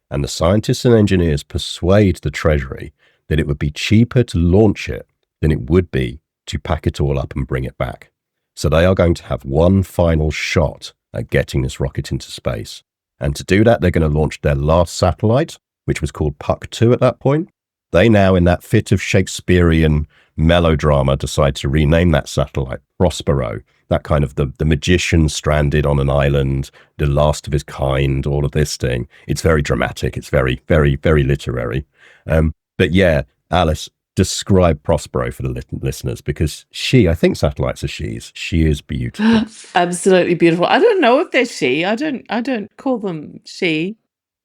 And the scientists and engineers persuade the Treasury that it would be cheaper to launch it than it would be to pack it all up and bring it back. So they are going to have one final shot at getting this rocket into space. And to do that, they're going to launch their last satellite, which was called Puck 2 at that point. They now, in that fit of Shakespearean melodrama, decide to rename that satellite Prospero, that kind of the magician stranded on an island, the last of his kind, all of this thing. It's very dramatic. It's very, very, very literary. But yeah, Alice, describe Prospero for the listeners, because I think satellites are she's. She is beautiful. Absolutely beautiful. I don't know if they're she. I don't call them she.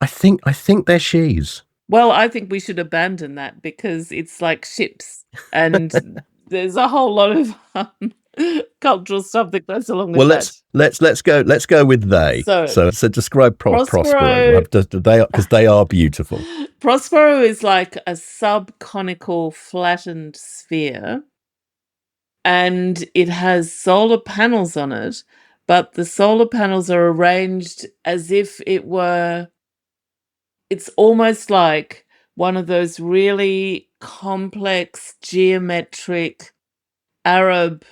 I think they're she's. Well, I think we should abandon that, because it's like ships, and there's a whole lot of cultural stuff that goes along with that. Let's go with they. So describe Prospero, because they are beautiful. Prospero is like a subconical flattened sphere, and it has solar panels on it, but the solar panels are arranged as if it's almost like one of those really complex geometric Arab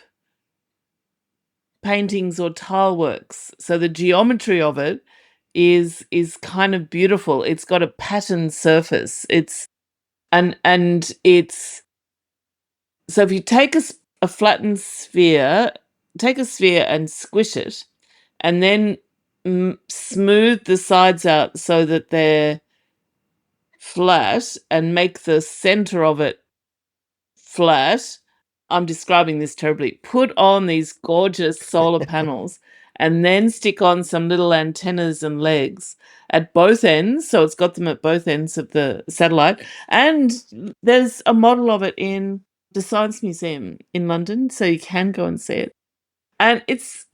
paintings or tile works. So the geometry of it is kind of beautiful. It's got a patterned surface. It's and it's so if you take a flattened sphere, take a sphere and squish it, and then smooth the sides out so that they're flat, and make the center of it flat. I'm describing this terribly. Put on these gorgeous solar panels and then stick on some little antennas and legs at both ends. So it's got them at both ends of the satellite. And there's a model of it in the Science Museum in London, so you can go and see it. And it's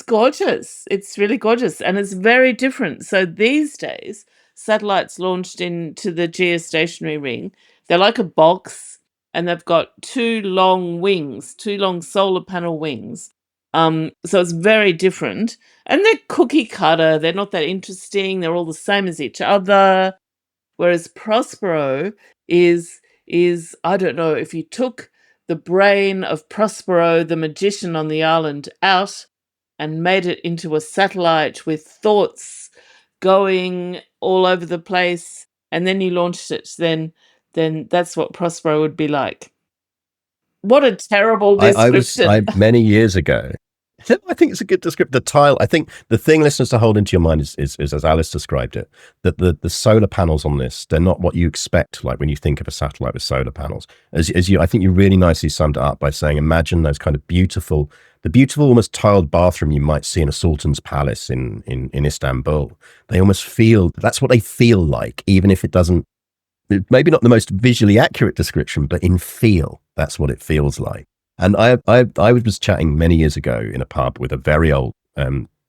gorgeous. It's really gorgeous, and it's very different. So these days, satellites launched into the geostationary ring, they're like a box, and they've got two long wings, two long solar panel wings. So it's very different, and they're cookie cutter. They're not that interesting. They're all the same as each other. Whereas Prospero is I don't know, if you took the brain of Prospero, the magician on the island, out and made it into a satellite with thoughts going all over the place, and then you launched it, then that's what Prospero would be like. What a terrible I description. many years ago. I think it's a good description. The tile. I think the thing, listeners, to hold into your mind is as Alice described it, that the solar panels on this, they're not what you expect. Like when you think of a satellite with solar panels, as you, I think you really nicely summed it up by saying, imagine those kind of beautiful, the beautiful, almost tiled bathroom you might see in a sultan's palace in Istanbul. They almost feel, that's what they feel like, even if it doesn't. Maybe not the most visually accurate description, but in feel, that's what it feels like. And I was chatting many years ago in a pub with a very old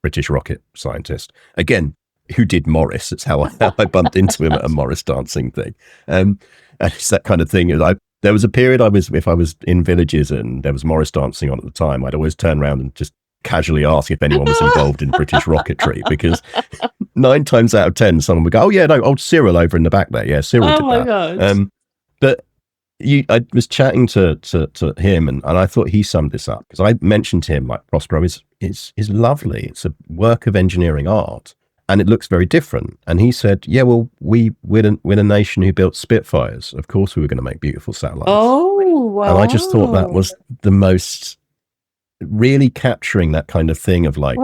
British rocket scientist, again, who did Morris. It's how I bumped into him at a Morris dancing thing. And it's that kind of thing. There was a period if I was in villages and there was Morris dancing on at the time, I'd always turn around and just casually ask if anyone was involved in British rocketry, because 9 times out of 10, someone would go, "Oh yeah, no, old Cyril over in the back there. Yeah, Cyril Oh did my that." God. But I was chatting to him, and I thought he summed this up, because I mentioned to him, like, Prospero is lovely. It's a work of engineering art, and it looks very different. And he said, "Yeah, well, we're a nation who built Spitfires. Of course, we were going to make beautiful satellites." Oh, And I just thought that wow. was the most really capturing that kind of thing of like,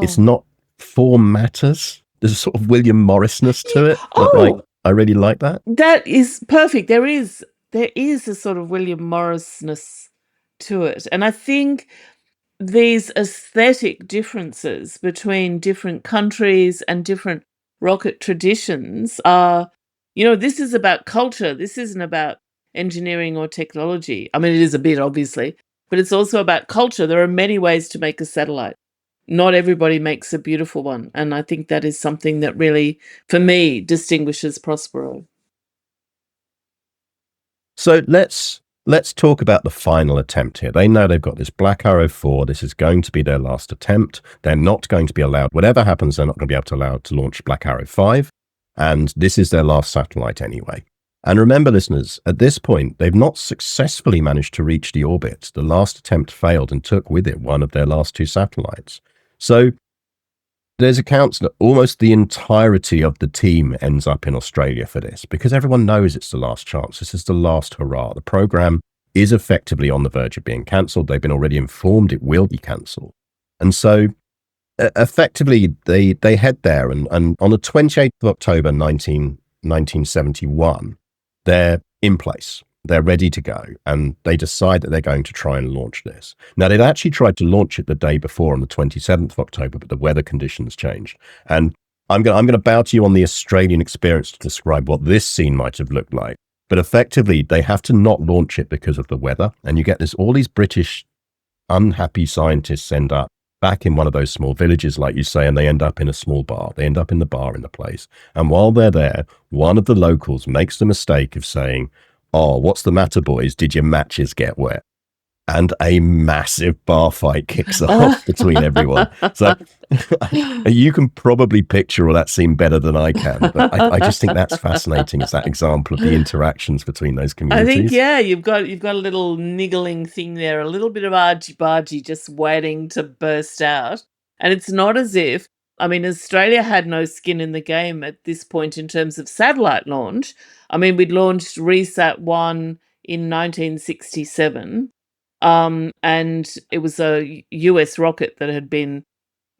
it's Wow. not form matters. There's a sort of William Morrisness to it that, like, Oh, I really like that. that is perfect. There is a sort of William Morrisness to it. And I think these aesthetic differences between different countries and different rocket traditions are, this is about culture. This isn't about engineering or technology. I mean, it is a bit, obviously, but it's also about culture. There are many ways to make a satellite. Not everybody makes a beautiful one. And I think that is something that really, for me, distinguishes Prospero. So let's talk about the final attempt here. They know they've got this Black Arrow 4. This is going to be their last attempt. They're not going to be allowed, whatever happens, they're not going to be able to allow to launch Black Arrow 5. And this is their last satellite anyway. And remember, listeners, at this point, they've not successfully managed to reach the orbit. The last attempt failed and took with it one of their last 2 satellites. So there's accounts that almost the entirety of the team ends up in Australia for this, because everyone knows it's the last chance. This is the last hurrah. The program is effectively on the verge of being cancelled. They've been already informed it will be cancelled. And so effectively, they head there. And on the 28th of October, 1971, they're in place. They're ready to go, and they decide that they're going to try and launch this. Now, they'd actually tried to launch it the day before on the 27th of October, but the weather conditions changed. And I'm going to bow to you on the Australian experience to describe what this scene might have looked like. But effectively, they have to not launch it because of the weather, and you get all these British unhappy scientists end up back in one of those small villages, like you say, and they end up in a small bar. They end up in the bar in the place. And while they're there, one of the locals makes the mistake of saying, "Oh, what's the matter, boys? Did your matches get wet?" And a massive bar fight kicks off between everyone. So you can probably picture all that scene better than I can. But I just think that's fascinating. It's that example of the interactions between those I think, communities. yeah, you've got a little niggling thing there, a little bit of argy bargy just waiting to burst out. And it's not as if I mean, Australia had no skin in the game at this point in terms of satellite launch. I mean, we'd launched RESAT 1 in 1967, and it was a US rocket that had been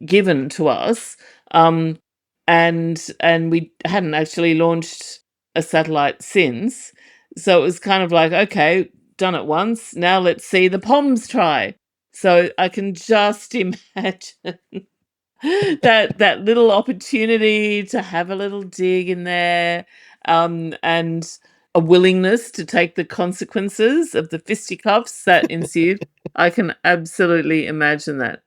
given to us, um, and we hadn't actually launched a satellite since. So it was kind of like, okay, done it once. Now let's see the Poms try. So I can just imagine that little opportunity to have a little dig in there, and a willingness to take the consequences of the fisticuffs that ensued. I can absolutely imagine that.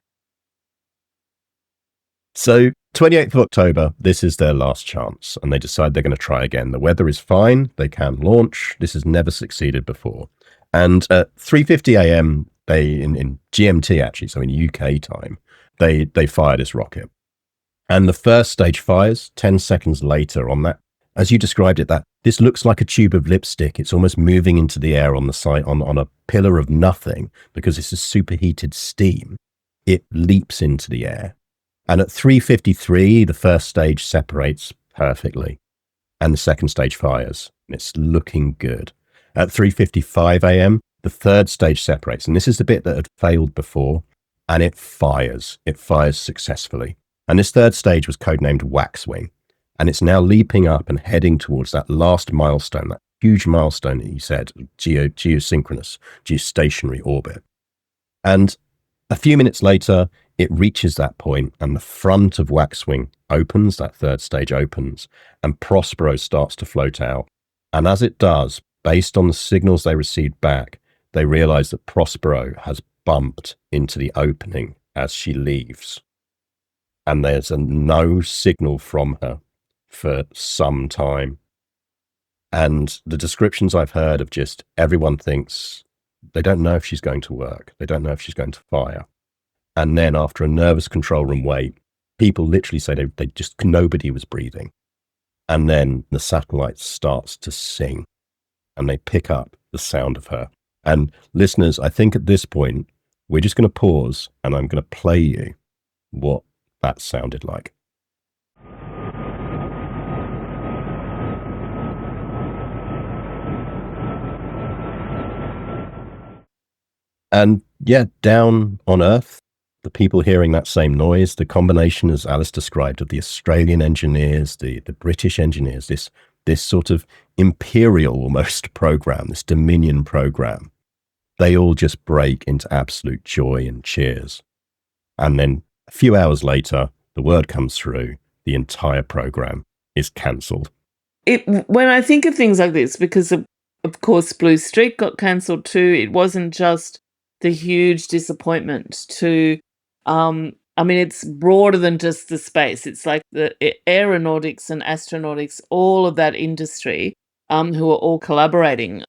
So 28th of October, this is their last chance, and they decide they're going to try again. The weather is fine. They can launch. This has never succeeded before. And at 3:50 a.m., they in GMT actually, so in UK time, they fire this rocket. And the first stage fires 10 seconds later on that, as you described it, that this looks like a tube of lipstick. It's almost moving into the air on the site on a pillar of nothing because this is superheated steam. It leaps into the air. And at 3:53, the first stage separates perfectly and the second stage fires. It's looking good. At 3:55 a.m., the third stage separates. And this is the bit that had failed before, and it fires. It fires successfully. And this third stage was codenamed Waxwing. And it's now leaping up and heading towards that last milestone, that huge milestone that you said, geosynchronous, geostationary orbit. And a few minutes later, it reaches that point and the front of Waxwing opens, that third stage opens, and Prospero starts to float out. And as it does, based on the signals they received back, they realize that Prospero has bumped into the opening as she leaves. And there's no signal from her for some time. And the descriptions I've heard of just everyone thinks they don't know if she's going to work. They don't know if she's going to fire. And then after a nervous control room wait, people literally say they just, nobody was breathing. And then the satellite starts to sing and they pick up the sound of her. And listeners, I think at this point, we're just going to pause and I'm going to play you what that sounded like. And yeah, down on Earth, the people hearing that same noise, the combination, as Alice described, of the Australian engineers, the British engineers, this sort of imperial almost program, this Dominion program, they all just break into absolute joy and cheers. And then a few hours later, the word comes through, the entire program is cancelled. When I think of things like this, because of course Blue Streak got cancelled too, it wasn't just the huge disappointment to, I mean, it's broader than just the space. It's like the aeronautics and astronautics, all of that industry, who are all collaborating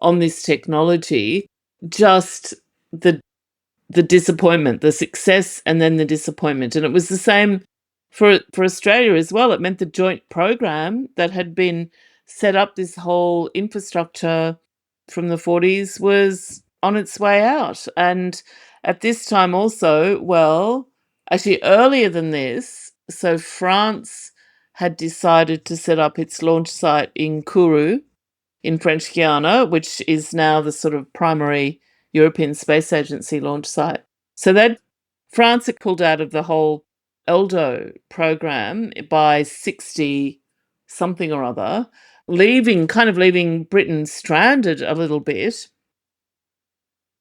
on this technology. Just the the disappointment, the success, and then the disappointment. And it was the same for Australia as well. It meant the joint program that had been set up, this whole infrastructure from the 40s, was on its way out. And at this time also, well, actually earlier than this, so France had decided to set up its launch site in Kourou in French Guiana, which is now the sort of primary European Space Agency launch site. So that France had pulled out of the whole ELDO program by 60 something or other, leaving Britain stranded a little bit.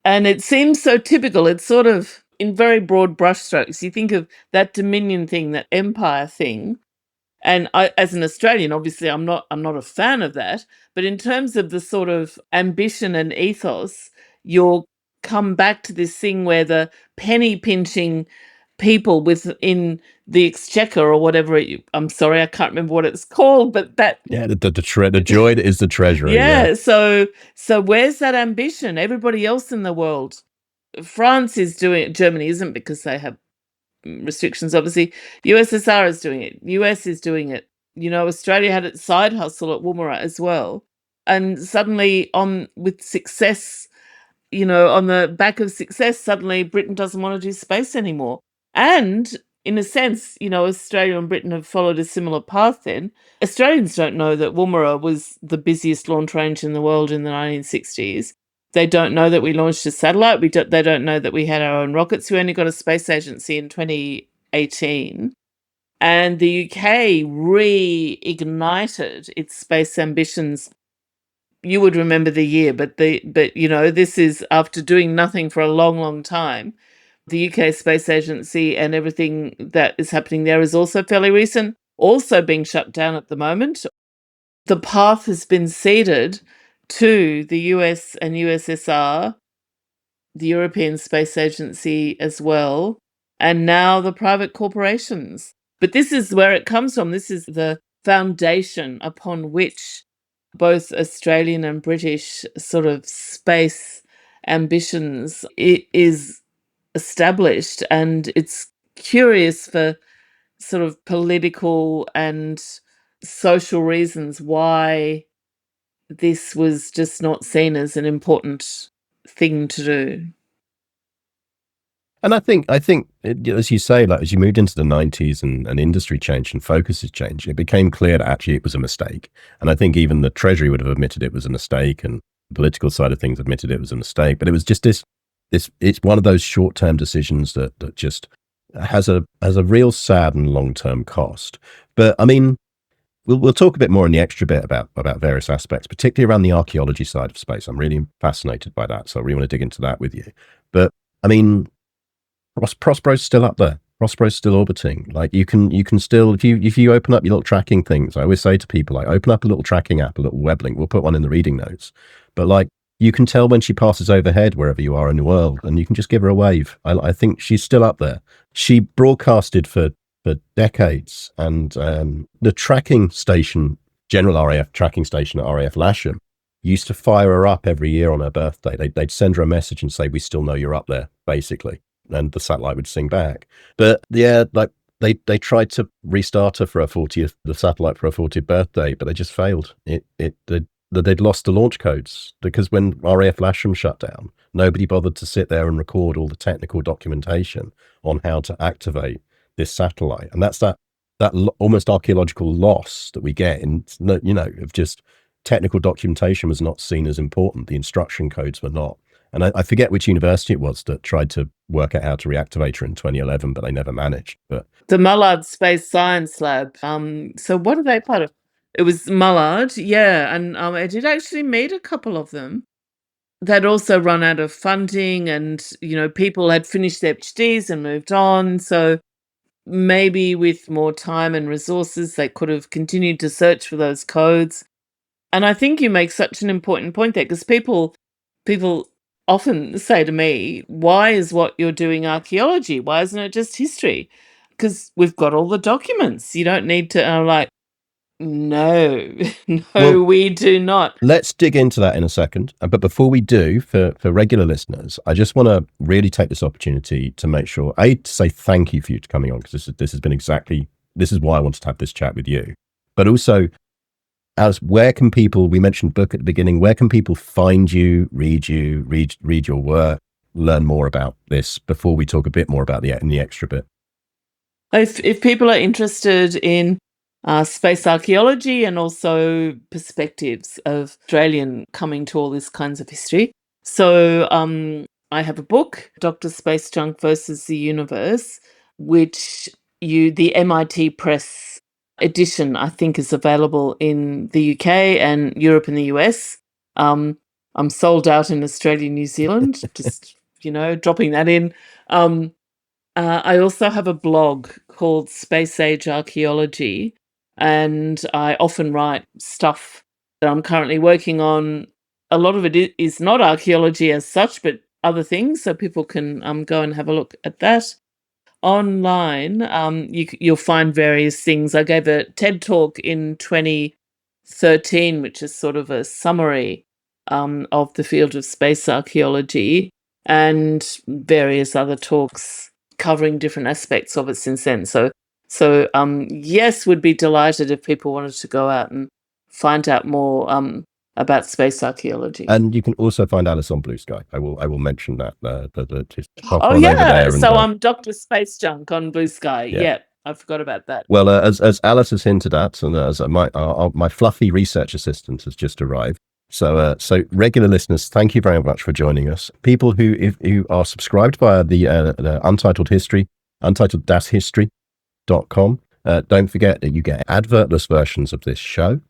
And it seems so typical. It's sort of in very broad brushstrokes. You think of that Dominion thing, that empire thing, and I, as an Australian, obviously, I'm not a fan of that. But in terms of the sort of ambition and ethos, you'll come back to this thing where the penny pinching people within the exchequer or whatever. I'm sorry, I can't remember what it's called, but that, Yeah, the joy that is the treasury. yeah. So where's that ambition? Everybody else in the world, France is doing it. Germany isn't, because they have restrictions, obviously. USSR is doing it. US is doing it. You know, Australia had its side hustle at Woomera as well. And suddenly, on with success, on the back of success, suddenly Britain doesn't want to do space anymore. And in a sense, Australia and Britain have followed a similar path then. Australians don't know that Woomera was the busiest launch range in the world in the 1960s. They don't know that we launched a satellite. They don't know that we had our own rockets. We only got a space agency in 2018. And the UK reignited its space ambitions. You would remember the year, but this is after doing nothing for a long, long time. The UK Space Agency and everything that is happening there is also fairly recent, also being shut down at the moment. The path has been ceded to the US and USSR, the European Space Agency as well, and now the private corporations. But this is where it comes from. This is the foundation upon which both Australian and British sort of space ambitions is established, and it's curious for sort of political and social reasons why this was just not seen as an important thing to do. And I think, as you say, like as you moved into the 90s and industry changed and focuses changed, it became clear that actually it was a mistake. And I think even the Treasury would have admitted it was a mistake, and the political side of things admitted it was a mistake. But it was just it's one of those short-term decisions that just has a real sad and long-term cost. But I mean, we'll talk a bit more in the extra bit about various aspects, particularly around the archaeology side of space. I'm really fascinated by that, so I really want to dig into that with you. But I mean, Prospero's still up there. Prospero's still orbiting. Like you can still, if you open up your little tracking things, I always say to people, like, open up a little tracking app, a little web link. We'll put one in the reading notes. But like, you can tell when she passes overhead wherever you are in the world, and you can just give her a wave. I think she's still up there. She broadcasted for decades, and the tracking station, General RAF tracking station at RAF Lasham, used to fire her up every year on her birthday. They'd send her a message and say, "We still know you're up there," basically, and the satellite would sing back. But yeah, like they tried to restart her for her 40th, the satellite for her 40th birthday, but they just failed. They'd lost the launch codes, because when RAF Lasham shut down, nobody bothered to sit there and record all the technical documentation on how to activate this satellite. And that's that almost archaeological loss that we get in, of just technical documentation was not seen as important. The instruction codes were not. And I forget which university it was that tried to work out how to reactivate her in 2011, but they never managed. But the Mullard Space Science Lab. So what are they part of? It was Mullard, yeah, and I did actually meet a couple of them. They'd also run out of funding, and people had finished their PhDs and moved on. So maybe with more time and resources, they could have continued to search for those codes. And I think you make such an important point there, because people often say to me, "Why is what you're doing archaeology? Why isn't it just history?" Because we've got all the documents. You don't need to. And I'm like, no, no, well, we do not. let's dig into that in a second. But before we do, for regular listeners, I just want to really take this opportunity to make sure, to say thank you for you coming on, because this has been this is why I wanted to have this chat with you. But also, where can people, we mentioned book at the beginning, where can people find you, read your work, learn more about this, before we talk a bit more about the extra bit? If people are interested in space archaeology and also perspectives of Australian coming to all this kinds of history. So I have a book, Dr. Space Junk versus the Universe, which the MIT Press edition, I think, is available in the UK and Europe and the US. I'm sold out in Australia, New Zealand, just, dropping that in. I also have a blog called Space Age Archaeology, and I often write stuff that I'm currentently working on. A lot of it is not archaeology as such, but other things, so people can go and have a look at that. Online, you'll find various things. I gave a TED talk in 2013, which is sort of a summary of the field of space archaeology, and various other talks covering different aspects of it since then. So yes, would be delighted if people wanted to go out and find out more about space archaeology. And you can also find Alice on Blue Sky. I will mention that. Just pop Oh on over yeah, there. so I'm Dr. Space Junk on Blue Sky. Yeah. Yeah, I forgot about that. Well, as Alice has hinted at, and as my fluffy research assistant has just arrived. So regular listeners, thank you very much for joining us. People who are subscribed via the Untitled History, untitled-history.com. Don't forget that you get advertless versions of this show.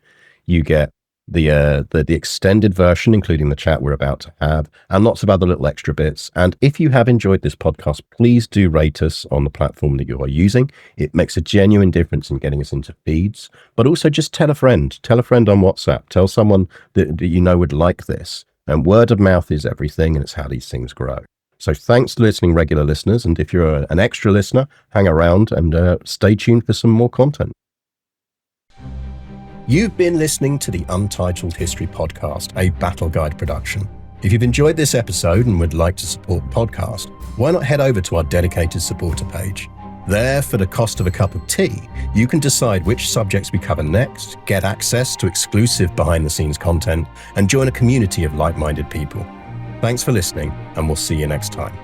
You get the extended version, including the chat we're about to have, and lots of other little extra bits. And if you have enjoyed this podcast, please do rate us on the platform that you are using. It makes a genuine difference in getting us into feeds. But also just tell a friend on WhatsApp. Tell someone that you know would like this. And word of mouth is everything, and it's how these things grow. So thanks for listening, regular listeners. And if you're an extra listener, hang around and stay tuned for some more content. You've been listening to the Untitled History Podcast, a Battle Guide production. If you've enjoyed this episode and would like to support the podcast, why not head over to our dedicated supporter page? There, for the cost of a cup of tea, you can decide which subjects we cover next, get access to exclusive behind-the-scenes content, and join a community of like-minded people. Thanks for listening, and we'll see you next time.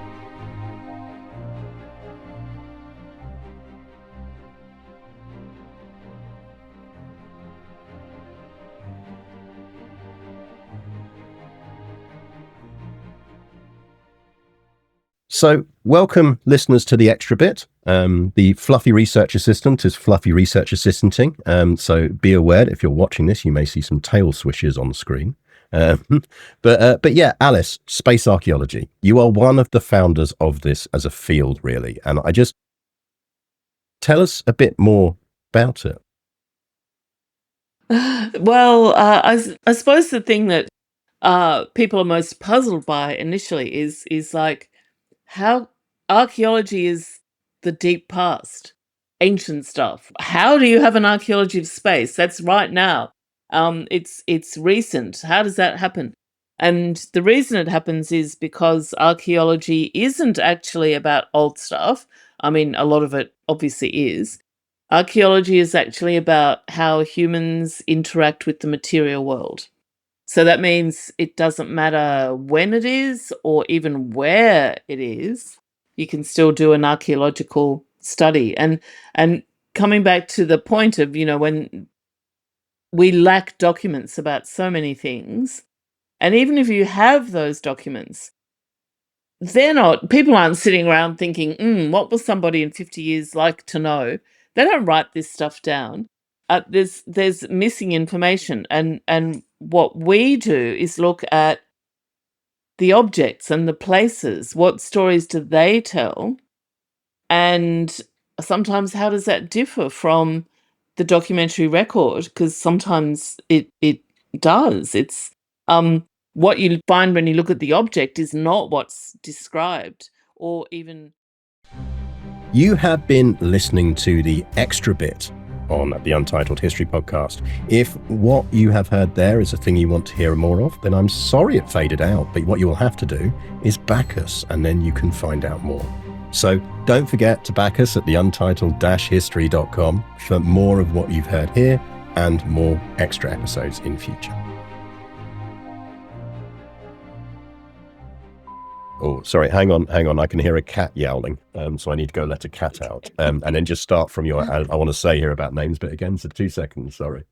So welcome, listeners, to the extra bit. The Fluffy Research Assistant is Fluffy Research Assistanting. So be aware that if you're watching this, you may see some tail swishes on the screen. But yeah, Alice, space archaeology. You are one of the founders of this as a field, really. And tell us a bit more about it. Well, I suppose the thing that people are most puzzled by initially is like how archaeology is the deep past, ancient stuff. How do you have an archaeology of space? That's right now. It's recent. How does that happen? And the reason it happens is because archaeology isn't actually about old stuff. I mean, a lot of it obviously is. Archaeology is actually about how humans interact with the material world. So that means it doesn't matter when it is or even where it is, you can still do an archaeological study. And coming back to the point of, when we lack documents about so many things, and even if you have those documents, people aren't sitting around thinking, what will somebody in 50 years like to know? They don't write this stuff down. There's missing information, and what we do is look at the objects and the places. What stories do they tell? And sometimes how does that differ from the documentary record? Because sometimes it does. It's what you find when you look at the object is not what's described or even. You have been listening to the extra bit on the Untitled History Podcast. If what you have heard there is a thing you want to hear more of, then I'm sorry it faded out, but what you will have to do is back us, and then you can find out more. So don't forget to back us at the untitled-history.com for more of what you've heard here and more extra episodes in future. Oh, sorry, hang on. I can hear a cat yowling, so I need to go let a cat out. And then just start from I want to say here about names, but again, so 2 seconds, sorry.